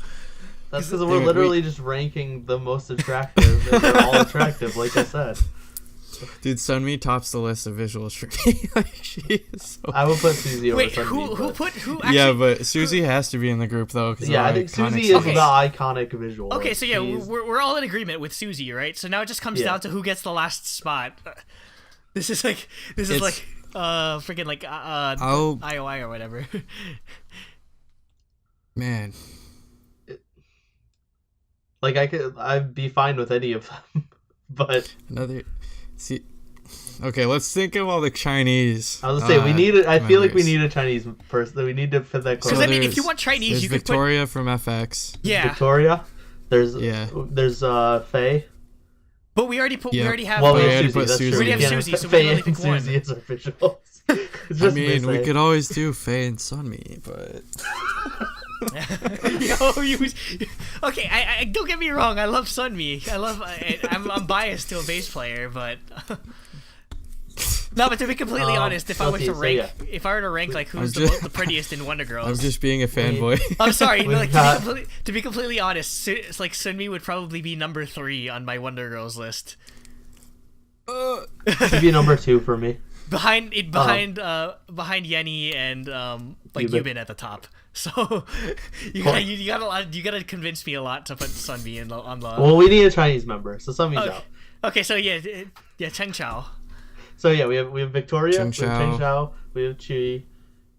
That's because we're literally just ranking the most attractive, and they're all attractive, like I said.
Dude, Sunmi tops the list of visuals for me. She is so...
I would put Suzy over
Sunmi. Who actually...
Yeah, but Suzy has to be in the group, though.
Yeah, I think Suzy is the iconic visual.
Okay, so yeah, we're all in agreement with Suzy, right? So now it just comes down to who gets the last spot. This is like freaking like IOI or whatever.
Man,
like I'd be fine with any of them, but
okay, let's think of all the Chinese.
I was gonna say we need I feel like we need a Chinese person. We need to fit that.
Because I mean, if you want Chinese, you could
Victoria from FX.
Yeah,
Victoria. There's Faye.
But we already have.
Well,
we
already put
Suzy. We already have Suzy, so
Faye
we only pick one.
Suzy is our visuals.
I mean, we could always do Faye and Sunmi, but.
Okay, I don't get me wrong. I love Sunmi. I'm biased to a bass player, but. No, but to be completely honest, if I were to rank like who's the prettiest in Wonder Girls,
I'm just being a fanboy.
I'm sorry. To be completely honest, it's like Sunmi would probably be number 3 on my Wonder Girls list.
She'd be number 2 for me.
Behind Yenny and Yubin at the top. So you gotta convince me a lot to put Sunmi on the.
Well, we need a Chinese member, so Sunmi's out.
Okay, so yeah, Cheng Chao.
So yeah, we have Victoria,
Cheng
Chao, we have Chui,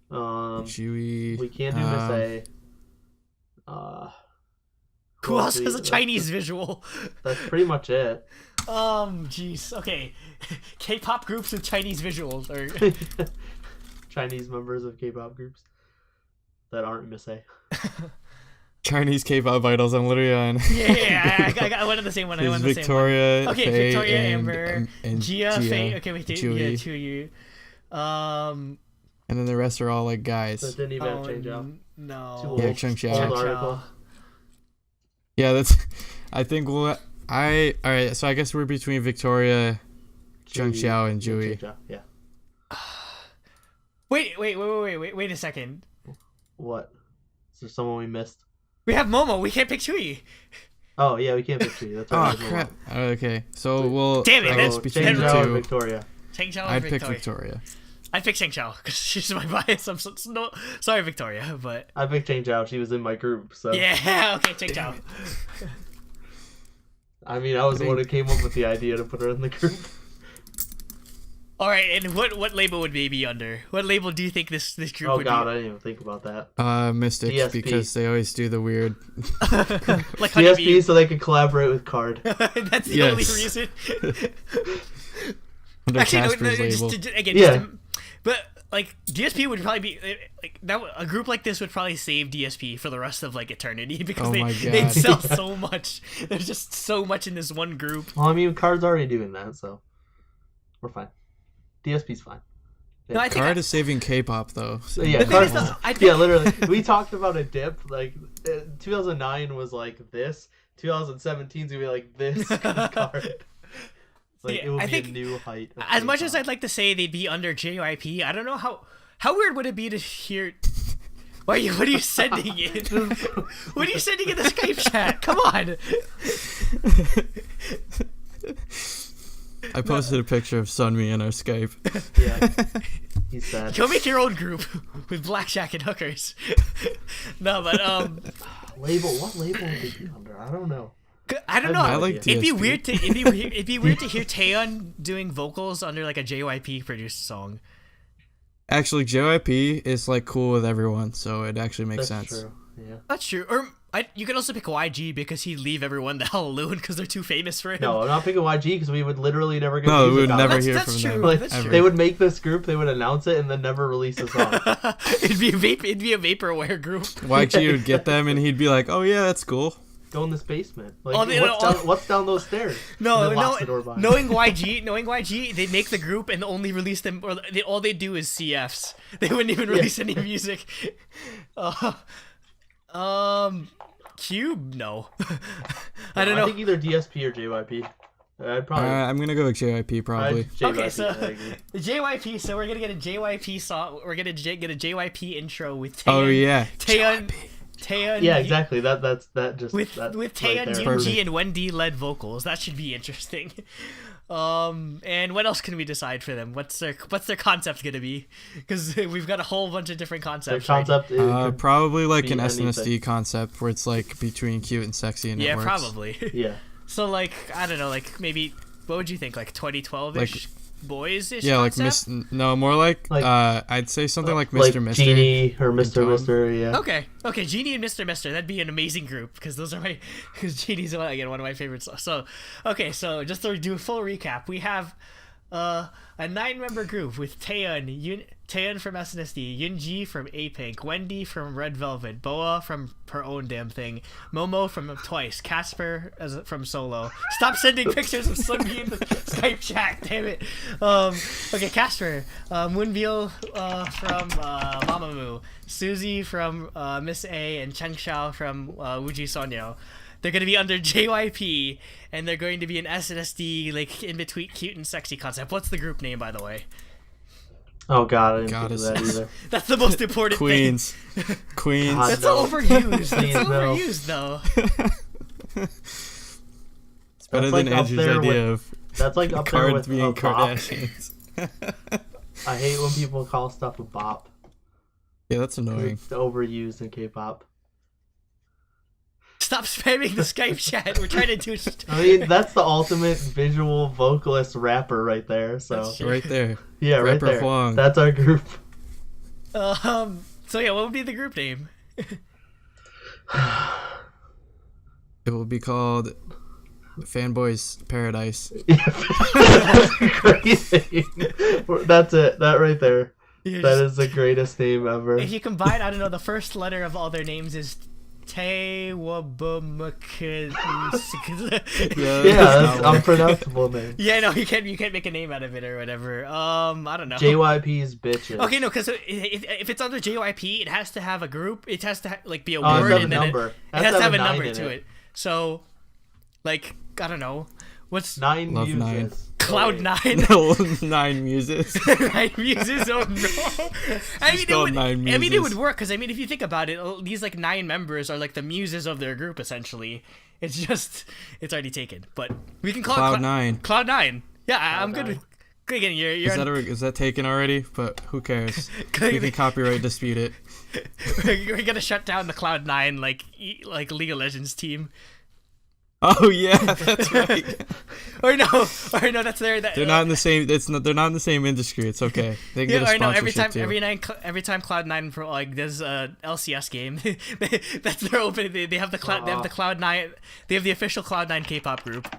we
can't do Miss A.
Who else has a Chinese visual?
That's pretty much it.
Jeez. Okay, K-pop groups with Chinese visuals or
Chinese members of K-pop groups that aren't Miss A.
Chinese K-pop idols. I'm literally on.
Yeah. I went on the same one.
There's Victoria,
okay,
Faye,
Victoria, Amber,
and
Gia, Faye. Okay, wait,
Chewy. And then the rest are all like guys.
So didn't even have Cheng Zhao.
No.
Yeah, Cheng Zhao. Yeah, that's. I think all right. So I guess we're between Victoria, Cheng Zhao, and Jui.
Yeah.
Wait a second.
What? Is there someone we missed?
We have Momo. We can't pick Chui.
Oh yeah, we can't pick Chui. That's right.
Oh crap. Okay, so we'll.
Damn it!
That's between
the two. Victoria.
Cheng Zhao.
I picked Victoria.
I picked Cheng Zhao because she's my bias. I'm sorry, Victoria, but
I picked Cheng Zhao. She was in my group, so
yeah. Okay, Cheng Zhao.
I mean, I was the one who came up with the idea to put her in the group.
All right, and what label would they be under? What label do you think this group would
God,
be?
I didn't even think about that.
Mystics,
DSP.
because they always do the weird.
Like
DSP, so they can collaborate with Card.
That's the
Yes.
only reason.
Under
Actually,
Casper's label.
But like DSP would probably be like that. A group like this would probably save DSP for the rest of like eternity because
Oh my
they'd
God.
sell so much. There's just so much in this one group.
Well, I mean, Card's already doing that, so we're fine. DSP's fine.
No, I think
Card is saving K-pop though.
So, yeah,
The thing
Card,
is, though, I think-
yeah, literally. We talked about a dip. Like 2009 was like this. 2017's gonna be like this. 'Cause Card. Like
Yeah,
it will
I
be
think
a new height. Of
as much as
K-pop.
I'd like to say they'd be under JYP, I don't know how weird would it be to hear. What are you sending in? What are you sending in the Skype chat? Come on.
I posted a picture of Sunmi in our Skype.
Yeah, he's sad.
Go make your own group with blackjack and hookers. No, but
Label? What label would they be under? I don't know.
I don't know.
I
like
It'd be
DSP.
weird to it'd be weird to hear Taeyeon doing vocals under like a JYP produced song.
Actually, JYP is like cool with everyone, so it actually makes
That's
sense.
true. Yeah.
That's true. Or you could also pick YG because he'd leave everyone the hell alone because they're too famous for him.
No, I'm not picking YG because we would literally never get
No, we
music
would
out of
never
it.
hear
That's
from
true.
them.
Like,
That's
ever.
true.
they would make this group, they would announce it, and then never release a song.
It'd be a vaporware group.
YG would get them, and he'd be like, "Oh yeah, that's cool."
Go in this basement. Like,
Oh,
what's down those stairs?
No,
And then locks the door behind
knowing YG, they'd make the group and only release them, or all they do is CFs. They wouldn't even release any music. Cube, no. I don't know.
I think either DSP or JYP. I'd probably.
I'm gonna go with JYP probably.
JYP,
Okay, so
I agree.
the JYP. So we're gonna get a JYP song. We're gonna get a JYP intro with Taeyeon.
Oh yeah.
Taeyeon.
Yeah, exactly. That's just
With
that
Taeyeon,
right there.
Yoonji, and Wendy led vocals. That should be interesting. And what else can we decide for them? What's their concept gonna be? Because we've got a whole bunch of different
Their
concepts.
concept is
Probably like
be
an
anything.
SNSD concept where it's like between cute and sexy and it
Yeah,
works.
probably.
yeah.
So like I don't know, like maybe what would you think? Like 2012ish, boys-ish.
Yeah, like
concept?
no, more like,
Like-
I'd say something like
Like
Mr. Mr.
Genie or Mr.
Tom.
Mr. Yeah.
Okay, Genie and Mr. Mister. That'd be an amazing group because those are because Genie's one of my favorites. So so just to do a full recap, we have a 9-member group with Taeyeon from SNSD, Yoonji from A-Pink, Wendy from Red Velvet, Boa from her own damn thing, Momo from Twice, Casper from Solo. Stop sending pictures of Sunmi in the Skype chat, damn it. Okay, Casper, Moonbyul from Mamamoo, Suzy from Miss A, and Cheng Xiao from Wuji Sonyo. They're going to be under JYP, and they're going to be an SNSD, like, in between cute and sexy concept. What's the group name, by the way?
Oh God, I didn't think of
Goddess.
that either.
That's the most important
Queens.
thing.
Queens.
God.
That's
No.
overused.
Please,
That's
no.
overused, though.
It's better
That's
than
like up
Andrew's
there
idea
with-
of
That's like up there
cards
with
being
a bop.
Kardashians.
I hate when people call stuff a bop.
Yeah, that's annoying.
It's overused in K-pop.
Stop spamming the Skype chat. We're trying to do...
I mean, that's the ultimate visual vocalist rapper right there. So
That's true.
Right there.
yeah, right
Rapper
there.
Huang.
That's our group.
So yeah, what would be the group name?
It will be called Fanboys Paradise.
That's crazy. That's it. That right there.
You're
That
just-
is the greatest name ever.
If you combine, I don't know, the first letter of all their names is Taewabumaka.
Yeah, that's unpronounceable name.
Yeah, no, you can't make a name out of it or whatever. I don't know.
JYP's bitches.
Okay, no, because if it's under JYP, it has to have a group. It has to like be a
Oh, it
word
has
and
a
then
number.
it has to have a number
in
to it. So, like, I don't know, what's
9
Love
muses.
9.
Cloud
Oh,
9?
No, 9 muses.
9 muses? Oh no! I mean,
called 9
it
muses.
would work because I mean, if you think about it, these like 9 members are like the muses of their group essentially. It's just it's already taken, but we can call
Cloud
it
9.
Cloud 9. Yeah, I'm
Cloud
good.
9.
Again, you're
Is that taken already? But who cares? We can copyright dispute it.
we're gonna shut down the Cloud 9 like League of Legends team.
Oh yeah, that's right.
or no, that's their.
They're not in the same. They're not in the same industry. It's okay. They can get a
or no,
sponsorship too.
every time Cloud9 for like does a LCS game, that's their opening. They have the Cloud9. They have the official Cloud9 K-pop group.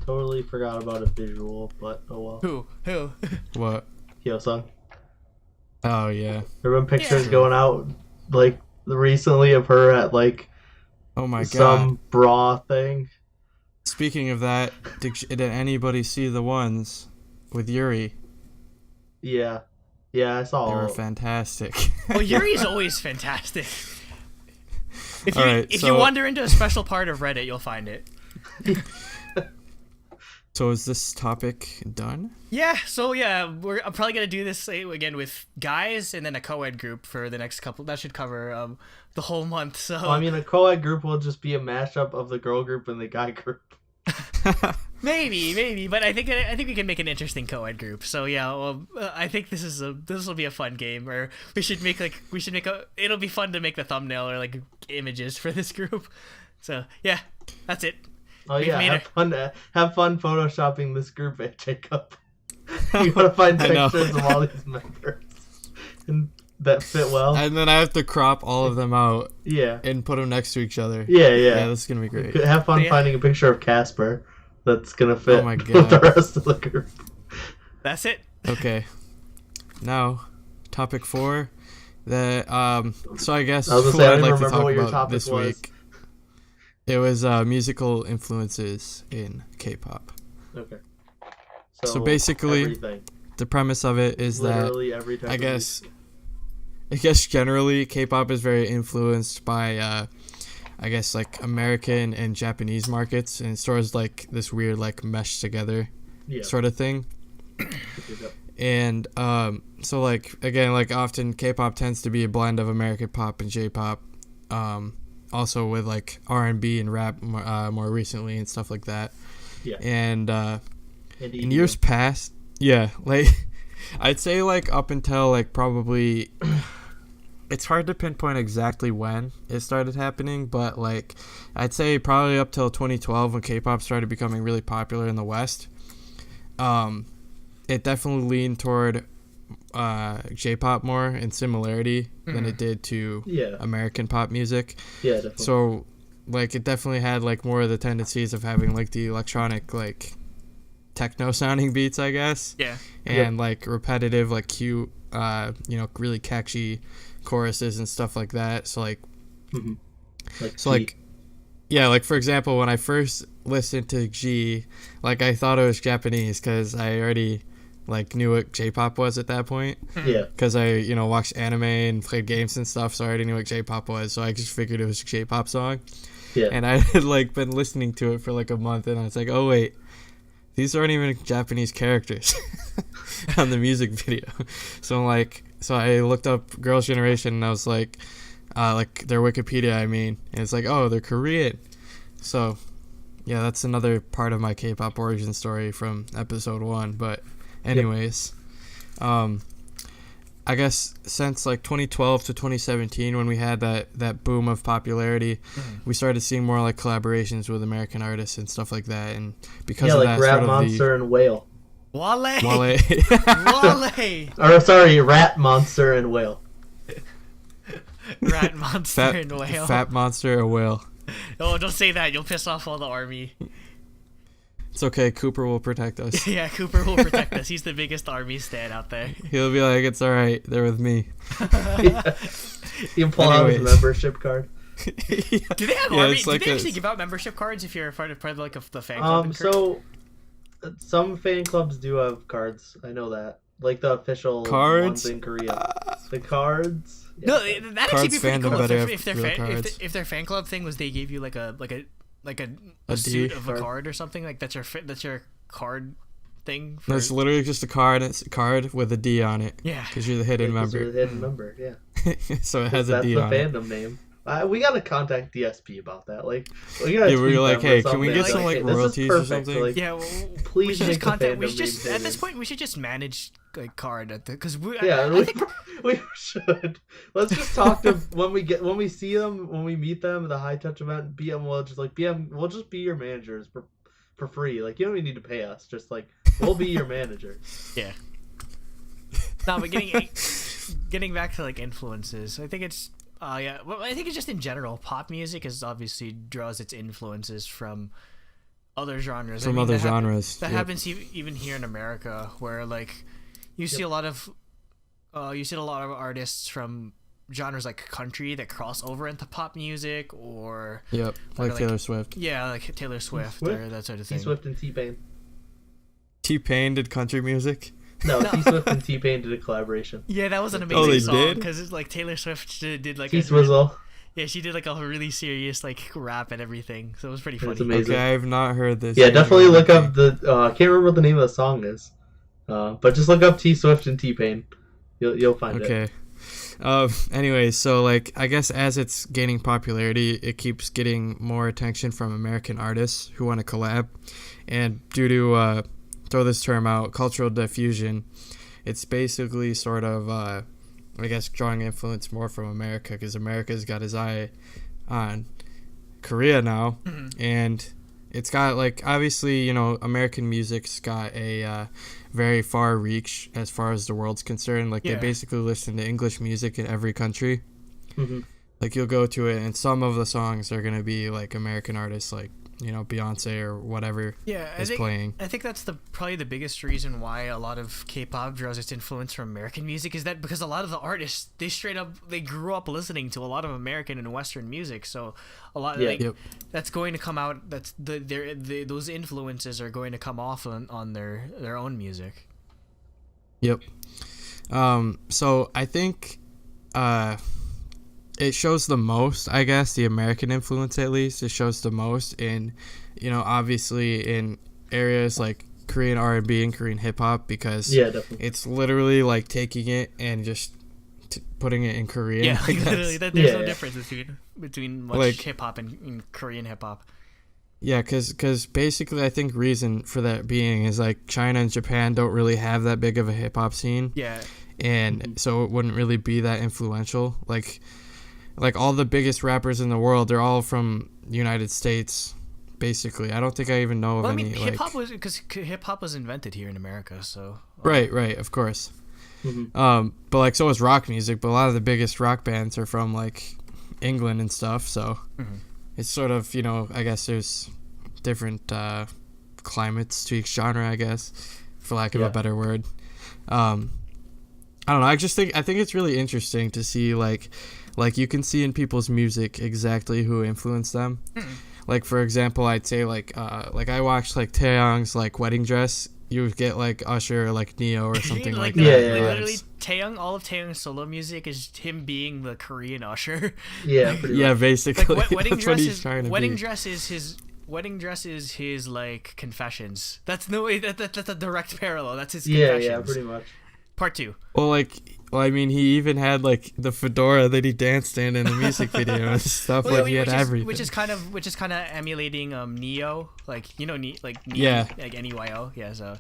Totally forgot about a visual, but oh well.
Who?
What?
Hyo-sung.
Oh yeah.
There have been pictures going out like recently of her at like
Oh my god.
some bra thing.
Speaking of that, did anybody see the ones with Yuri?
Yeah, I saw.
They were fantastic.
Well, Yuri's always fantastic. If
So
you wander into a special part of Reddit, you'll find it.
So is this topic done?
Yeah, so yeah, I'm probably gonna do this again with guys and then a co-ed group for the next couple. That should cover the whole month. So
Well, I mean, a co-ed group will just be a mashup of the girl group and the guy group.
maybe, but I think we can make an interesting co-ed group. So yeah, well, I think this will be a fun game. Or it'll be fun to make the thumbnail or like images for this group. So yeah, that's it.
Oh yeah, have fun photoshopping this group, Jacob. You gotta find pictures of all these members and that fit well.
And then I have to crop all of them out.
Yeah.
And put them next to each other.
Yeah.
Yeah, this is gonna be great.
Have fun finding a picture of Casper that's gonna fit
Oh my God.
with the rest of the group.
That's it.
Okay. Now, topic 4. So I guess
I was gonna
what
say, I
I'd
don't
like to
remember
talk
what your
about
topic
this
was.
week. It was musical influences in K-pop.
Okay.
So basically,
everything.
the premise of it is
Literally
that
every type
I
of
guess
music.
generally K-pop is very influenced by I guess like American and Japanese markets, and it's sort of like this weird like mesh together sort of thing. And so like again, like often K-pop tends to be a blend of American pop and J-pop, also with like R&B and rap more recently and stuff like that.
Yeah.
And in years past, like I'd say like up until like probably it's hard to pinpoint exactly when it started happening, but like I'd say probably up till 2012 when K-pop started becoming really popular in the West. It definitely leaned toward J-pop more in similarity than it did to American pop music.
Yeah, definitely.
So like it definitely had like more of the tendencies of having like the electronic like techno sounding beats, I guess.
Yeah.
And like repetitive like cute really catchy choruses and stuff like that. So like like for example, when I first listened to G, like I thought it was Japanese because I already like knew what J-pop was at that point.
Yeah.
Because I watched anime and played games and stuff, so I already knew what J-pop was. So I just figured it was a J-pop song.
Yeah.
And I had like been listening to it for like a month, and I was like, oh wait, these aren't even Japanese characters on the music video. So I looked up Girls' Generation, and I was like their Wikipedia, and it's like, oh, they're Korean. So yeah, that's another part of my K-pop origin story from episode 1. But anyways, I guess since like 2012 to 2017, when we had that boom of popularity, we started seeing more like collaborations with American artists and stuff like that. And because of
like
that,
Rat
sort of
Monster and Whale.
Wale.
Wale. Or sorry, Rat Monster and Whale.
Rat Monster and Whale.
Fat Monster or Whale.
Oh, don't say that. You'll piss off all the army.
It's okay. Cooper will protect us.
Yeah, Cooper will protect us. He's the biggest army stan out there.
He'll be like, it's all right. They're with me.
You pull out his membership card.
Yeah. Do they have army?
Like
do they actually give out membership cards if you're part of like the fan club?
So some fan clubs do have cards. I know that, like the official
cards
ones in Korea. The cards.
Yeah. No, that actually be pretty cool if their fan club thing was they gave you like a suit of a card or something, like that's your card thing.
It's literally just a card. It's a card with a D on it.
Yeah,
because you're the hidden member.
You're the hidden member. Yeah.
So it has a D on it.
That's the fandom name. We gotta contact DSP about that. Like, we gotta
Yeah, we're
tweet
like,
them or
hey, can we
something.
get some like
hey, this is
royalties or
perfect.
something?
Like,
Yeah, well,
please
we should
make
just
the
contact.
fandom name
At this
famous.
point we should just manage like card at the because we.
Yeah,
I think
we should. Let's just talk to when we see them, when we meet them at the High Touch event. BM will just like BM. We'll just be your managers for free. Like, you don't even need to pay us. Just like, we'll be your manager.
yeah. No, but getting back to like influences, I think it's yeah. Well, I think it's just in general, pop music is obviously draws its influences from other genres.
From other genres.
That happens even here in America, where like you see a lot of artists from genres like country that cross over into pop music, or
Yep, like Taylor Swift.
Yeah, like Taylor Swift or that sort of thing.
T-Swift and T-Pain.
T-Pain did country music.
No, T-Swift and T-Pain did a collaboration.
Yeah, that was an
they
amazing song
did?
because it's like Taylor Swift did like
T-Swizzle.
yeah, she did like a really serious like rap and everything, so it was pretty funny.
It's amazing.
Okay, I have not heard this.
Yeah, definitely look up the. I can't remember what the name of the song is, but just look up T-Swift and T-Pain. You'll find it.
Okay. Anyway, so like I guess as it's gaining popularity, it keeps getting more attention from American artists who want to collab, and due to throw this term out, cultural diffusion, it's basically sort of I guess drawing influence more from America, because America's got his eye on Korea now, and it's got like obviously, you know, American music's got a very far reach as far as the world's concerned. Like, they basically listen to English music in every country.
Mm-hmm.
Like, you'll go to it and some of the songs are gonna be like American artists, like, you know, Beyonce or whatever is playing.
I think that's probably the biggest reason why a lot of K-pop draws its influence from American music, is that because a lot of the artists, they grew up listening to a lot of American and Western music, so a lot that's going to come out. That's those influences are going to come off on their own music.
Yep. So I think it shows the most, I guess, the American influence at least. It shows the most in, you know, obviously in areas like Korean R&B and Korean hip-hop, because it's literally like taking it and just putting it in Korean.
Yeah, like literally, there's no difference between like hip-hop and Korean hip-hop.
Yeah, because basically I think reason for that being is like China and Japan don't really have that big of a hip-hop scene.
Yeah.
And so it wouldn't really be that influential. Like all the biggest rappers in the world, they're all from the United States, basically. I don't think I even know of any.
Hip-hop was, because hip-hop was invented here in America, so.
Right, of course.
Mm-hmm.
But like, so was rock music, but a lot of the biggest rock bands are from like England and stuff, so it's sort of, you know, I guess there's different climates to each genre, I guess, for lack of a better word. I don't know, I think it's really interesting to see like you can see in people's music exactly who influenced them. Like, for example, I'd say like I watched like Taeyong's like Wedding Dress. You would get like Usher or like Neo or something like that.
Literally, all of Taeyong's solo music is him being the Korean Usher.
Yeah,
basically.
Like,
Wedding
Dress is his like confessions. That's a direct parallel. That's his confessions.
Yeah, pretty much.
Part 2.
Well, I mean, he even had like the fedora that he danced in the music video and stuff. He had everything.
Which is kind of emulating Neo, like, you know, Neo, like Neo, yeah. So.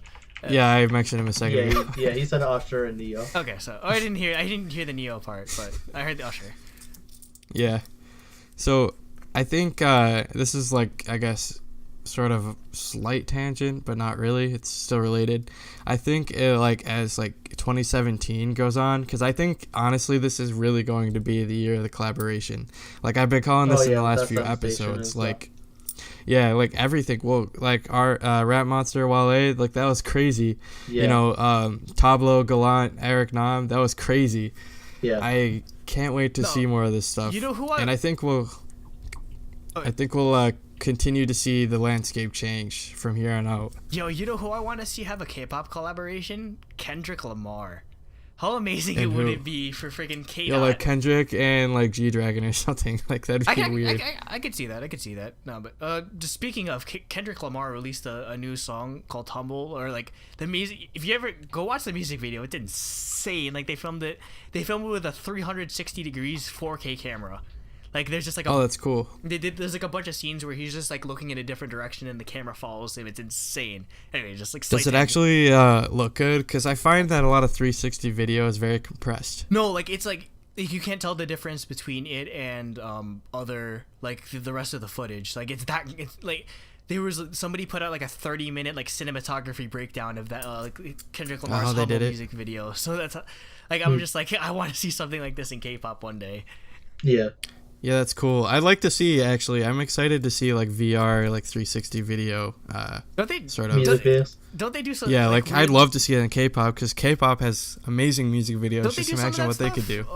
Yeah, I mentioned him a second ago.
Yeah, he said Usher and Neo.
Okay, so I didn't hear the Neo part, but I heard the Usher.
Yeah, so I think this is like, I guess, sort of a slight tangent, but not really. It's still related. I think as 2017 goes on, because I think honestly this is really going to be the year of the collaboration. Like, I've been calling this in the last few episodes. Like, like everything. Well, like our Rap Monster Wale, like that was crazy. Yeah. You know, Tablo, Gallant, Eric Nam, that was crazy. Yeah. I can't wait to see more of this stuff.
You know who
and I think we'll continue to see the landscape change from here on out.
Yo, you know who I want to see have a K-pop collaboration? Kendrick Lamar. How amazing would it be for freaking K-Dot?
Yeah, like Kendrick and like G-Dragon or something. Like, that'd be weird.
I could see that. No, but just speaking of, Kendrick Lamar released a new song called Humble, or like the music. If you ever go watch the music video, it's insane. Like, they filmed it with a 360 degrees 4K camera. Like there's just like
Oh, that's cool.
there's like a bunch of scenes where he's just like looking in a different direction and the camera follows him. It's insane. Anyway, just like
Does it actually look good? Because I find that a lot of 360 video is very compressed.
No, like it's like you can't tell the difference between it and other like the rest of the footage. Like it's like there was somebody put out like a 30-minute like cinematography breakdown of that like Kendrick Lamar's Humble music video. So that's like I'm just like I want to see something like this in K-pop one day.
Yeah.
Yeah, that's cool. I'd like to see, actually. I'm excited to see like VR, like 360 video.
Don't they
sort of?
Don't they do something?
Yeah, like I'd love to see it in K-pop because K-pop has amazing music videos.
Don't
Just
they do
imagine what
stuff?
they could do.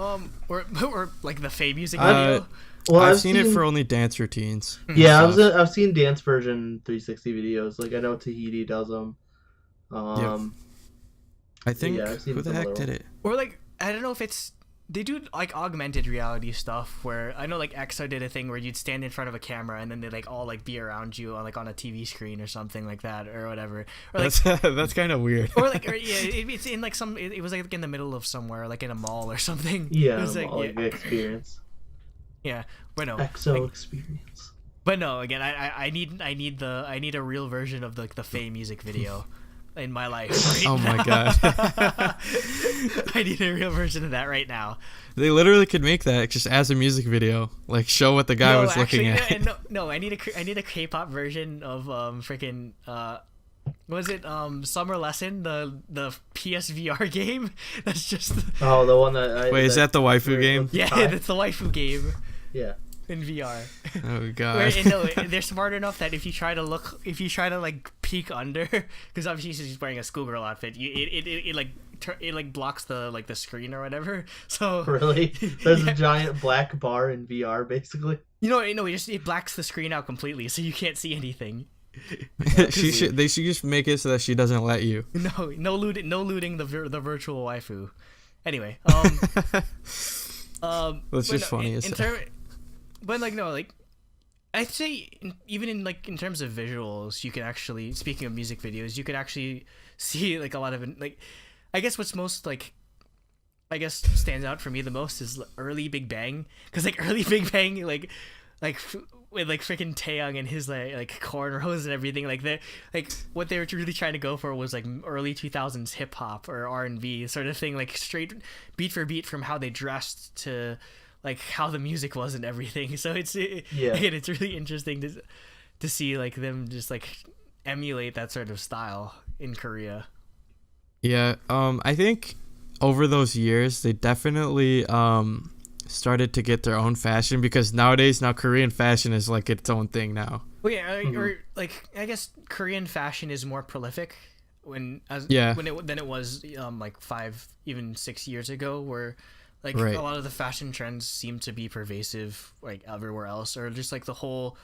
Or like the Faye music video.
Well,
I've seen it for only dance routines.
Yeah, I've seen dance version 360 videos. Like I know Tahiti does them.
I think who the heck did it?
Or like I don't know if it's. They do like augmented reality stuff where I know like EXO did a thing where you'd stand in front of a camera and then they like all like be around you on like on a TV screen or something like that or whatever. Or like
that's kind of weird.
Or like it's in like some it was like in the middle of somewhere like in a mall or something.
Yeah,
it was
like the experience.
Yeah, but no
EXO experience.
But no, again, I need a real version of the Faye music video. In my life. Right
oh my
now.
god.
I need a real version of that right now.
They literally could make that just as a music video, like show what the guy was looking at.
No, I need a K-pop version of freaking was it Summer Lesson, the PSVR game? That's just
the one that
Wait, is that the waifu game?
Yeah, that's the waifu game.
Yeah.
In VR.
Oh god.
No, they're smart enough that if you try to like peek under, because obviously she's wearing a schoolgirl outfit, it like blocks the screen or whatever. So
really, there's a giant black bar in VR basically.
It blacks the screen out completely, so you can't see anything.
They should just make it so that she doesn't let you.
No looting the virtual waifu. Anyway,
that's just funny.
But like no, like I'd say even in terms of visuals, you can actually, speaking of music videos, you can actually see like a lot of like, I guess what's most like, I guess stands out for me the most is early Big Bang, because like early Big Bang like with like freaking Taeyong and his like cornrows and everything, like they like what they were really trying to go for was like early 2000s hip hop or R&B sort of thing, like straight beat for beat from how they dressed to like how the music was and everything. So it's really interesting to see like them just like emulate that sort of style in Korea.
Yeah, I think over those years they definitely started to get their own fashion, because now Korean fashion is like its own thing now.
Well, yeah, or like I guess Korean fashion is more prolific than it was like 5 even 6 years ago, where like
right.
A lot of the fashion trends seem to be pervasive like everywhere else, or just like the whole.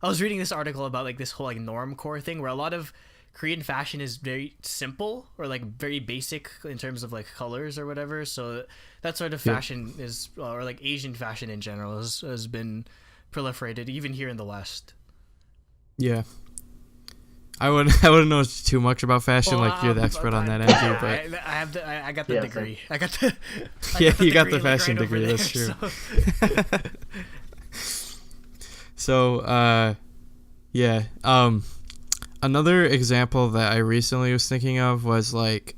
I was reading this article about like this whole like normcore thing, where a lot of Korean fashion is very simple or like very basic in terms of like colors or whatever. So that sort of fashion is, or like Asian fashion in general, has been proliferated even here in the West.
Yeah. I wouldn't know too much about fashion, like you're the expert on that, Andrew. But
I got the degree. I got the
you got the fashion degree. That's true. So, another example that I recently was thinking of was like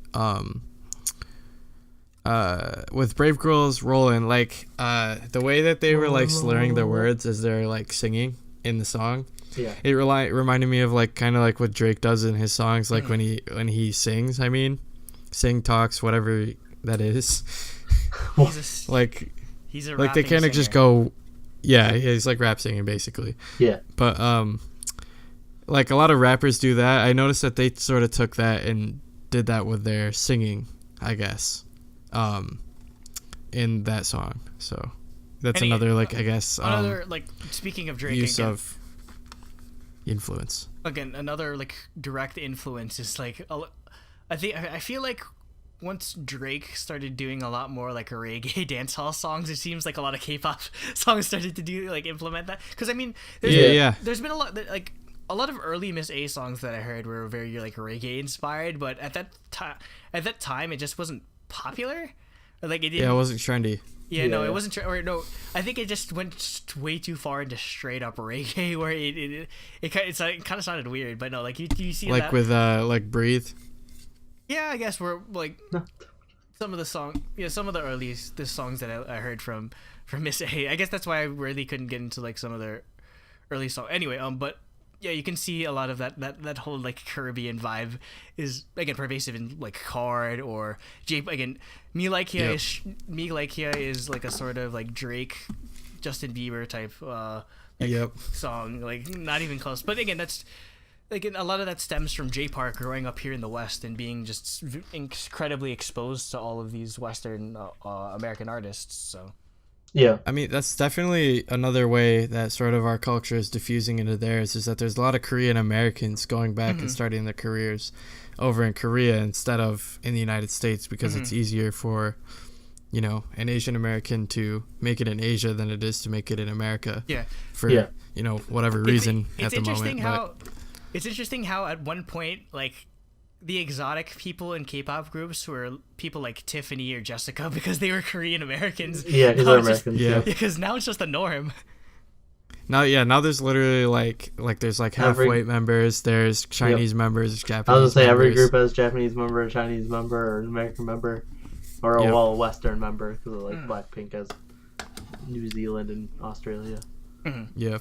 with Brave Girls Rollin', like the way that they were like slurring their words as they're like singing in the song.
Yeah.
It reminded me of like kind of like what Drake does in his songs, like when he sings. I mean, sing, talks, whatever that is.
He's a
like they kind of just go. Yeah, he's like rap singing basically.
Yeah.
But like a lot of rappers do that. I noticed that they sort of took that and did that with their singing, I guess, in that song. So that's another like I guess
another like, speaking of Drake,
use
again,
of influence.
Again, another like direct influence is like I feel like once Drake started doing a lot more like reggae dancehall songs, it seems like a lot of K-pop songs started to do like implement that. Because I mean, there's been a lot like a lot of early Miss A songs that I heard were very like reggae inspired, but at that time it just wasn't popular. Like it wasn't
trendy.
Yeah, no,
Yeah.
it wasn't. Or no, I think it just went way too far into straight up reggae, where it kind of sounded weird. But no, like you see
Like
that.
with like Breathe.
Yeah, I guess we're like some of the some of the earliest the songs that I heard from Miss A. I guess that's why I really couldn't get into like some of their early songs. Anyway, but yeah, you can see a lot of that whole like Caribbean vibe is again pervasive in like Card or again Me Like Here is like a sort of like Drake, Justin Bieber type song, like not even close. But again, that's like a lot of that stems from J Park growing up here in the West and being just incredibly exposed to all of these Western American artists. So
Yeah.
I mean, that's definitely another way that sort of our culture is diffusing into theirs, is that there's a lot of Korean Americans going back and starting their careers over in Korea instead of in the United States, because it's easier for, you know, an Asian American to make it in Asia than it is to make it in America.
Yeah.
For, you know, whatever reason
it's
at the
interesting
moment.
It's interesting how at one point, like, the exotic people in K-pop groups were people like Tiffany or Jessica because they were Korean Americans.
Yeah, because they're Americans.
Yeah.
Because now it's just the norm.
Now there's literally like there's like half white members, there's Chinese members, there's Japanese
I was gonna say
members.
every group has Japanese member, a Chinese member, or an American member, or a Western member, because like Blackpink has New Zealand and Australia.
Yeah,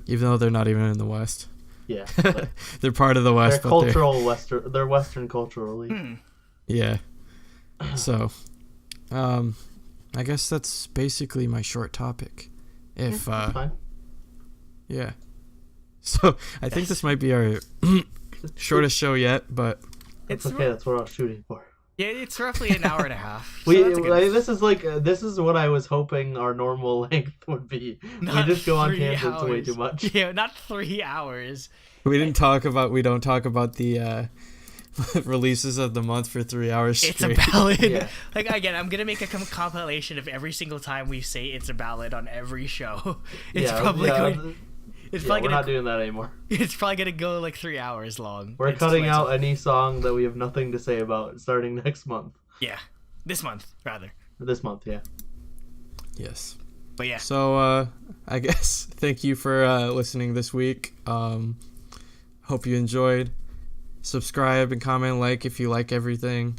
even though they're not even in the West.
Yeah,
they're part of the West.
They're cultural Western. They're Western culturally.
Yeah. So, I guess that's basically my short topic. If
That's fine.
yeah. So I think this might be our shortest show yet, but
It's okay. That's what I was shooting for.
Yeah, it's roughly an hour and a half. So
This is what I was hoping our normal length would be. We just go on tangents way too much.
Yeah, not 3 hours.
we don't talk about the releases of the month for 3 hours straight.
It's a ballad.
Yeah.
Like again, I'm gonna make a compilation of every single time we say it's a ballad on every show. It's probably going. It's probably
we're
gonna,
not doing that anymore.
It's probably gonna go like 3 hours long.
We're cutting out any song that we have nothing to say about starting next month.
Yeah, this month rather.
This month, yeah.
Yes.
But yeah.
So I guess thank you for listening this week. Hope you enjoyed. Subscribe and comment, like if you like everything.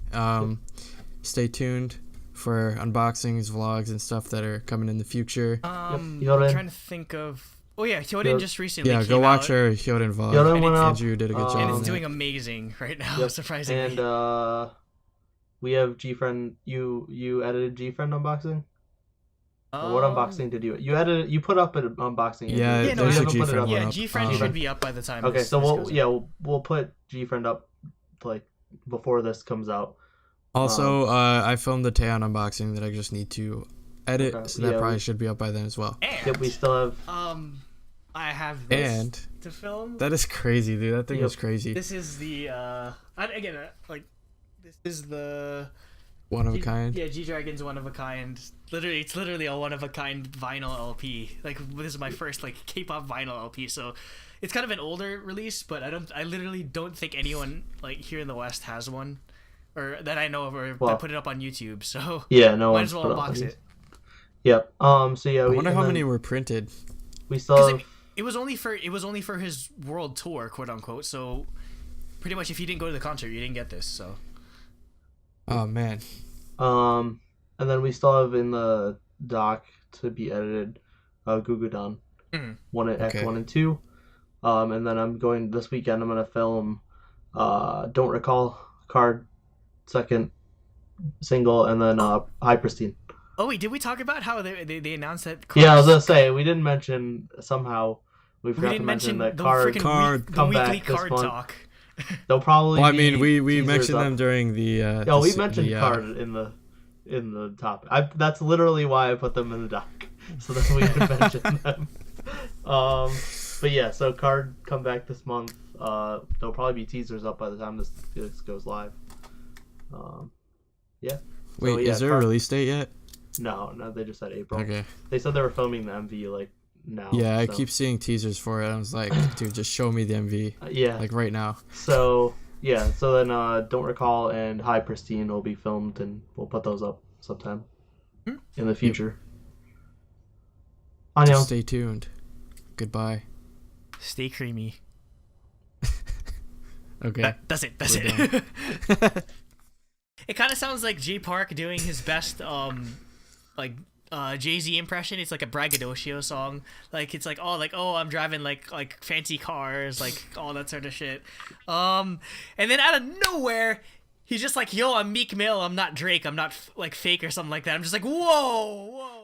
Stay tuned for unboxings, vlogs, and stuff that are coming in the future.
I'm
Hyoden.
trying to think of. Oh yeah, Hyoden just recently.
Yeah, go watch our Hyoden vlog.
Hyoden went up,
Andrew did a good job.
And
on
it's
that.
doing amazing right now, surprisingly.
And we have GFriend. You edited GFriend unboxing. Or what unboxing did you? You edited. You put up an unboxing.
Yeah,
Yeah, no,
there's a
you
haven't put it
GFriend
up.
one
Yeah,
up.
GFriend should be up by the time.
Okay,
this
so
goes up.
we'll put GFriend up like before this comes out.
Also, I filmed the Taeyeon unboxing that I just need to edit,
Okay,
so that
yeah,
probably should be up by then as well.
And,
Yep, we still have.
I have this
And
to film.
that is crazy, dude. That thing is crazy.
This is the this is the
One of a kind.
Yeah, G Dragon's one of a kind. Literally, it's literally a one of a kind vinyl LP. Like this is my first like K-pop vinyl LP. So it's kind of an older release, but I literally don't think anyone like here in the West has one, or that I know of, or that put it up on YouTube. So
Yeah, no
might
one's
as well
put up
unbox
on
it.
Yep. So yeah,
I wonder how many were printed.
we still have.
It was only for his world tour, quote unquote. So pretty much, if you didn't go to the concert, you didn't get this. So
Oh man.
And then we still have in the doc to be edited, Gugudan, Act 1 and 2. And then this weekend I'm gonna film, Don't Recall, Card, second single, and then High Pristine.
oh wait, did we talk about how they announced that?
Yeah, I was gonna say we didn't mention somehow. We
We
forgot to
didn't
mention
mention
that
the
Card.
freaking the
come
weekly
back this
card
month.
talk.
They'll probably.
Well, I mean, we
teasers
mentioned
up.
them during the.
Yeah, we mentioned Card in the topic. That's literally why I put them in the doc, so that we could mention them. But yeah, so Card come back this month. There'll probably be teasers up by the time this goes live. Yeah.
Wait,
So, yeah,
is there a release date yet?
No, they just said April.
Okay.
They said they were filming the MV like now.
Yeah, I
so.
keep seeing teasers for it. I was like, dude, just show me the MV.
Yeah.
Like right now.
So yeah, so then Don't Recall and High Pristine will be filmed, and we'll put those up sometime. in the future. Annyeong.
Stay tuned. Goodbye.
Stay creamy.
Okay.
That's it. It kind of sounds like J Park doing his best Jay-Z impression. It's like a braggadocio song. Like it's like oh I'm driving like fancy cars, like all that sort of shit. And then out of nowhere he's just like, yo, I'm Meek Mill, I'm not Drake, I'm not like fake or something like that. I'm just like, whoa.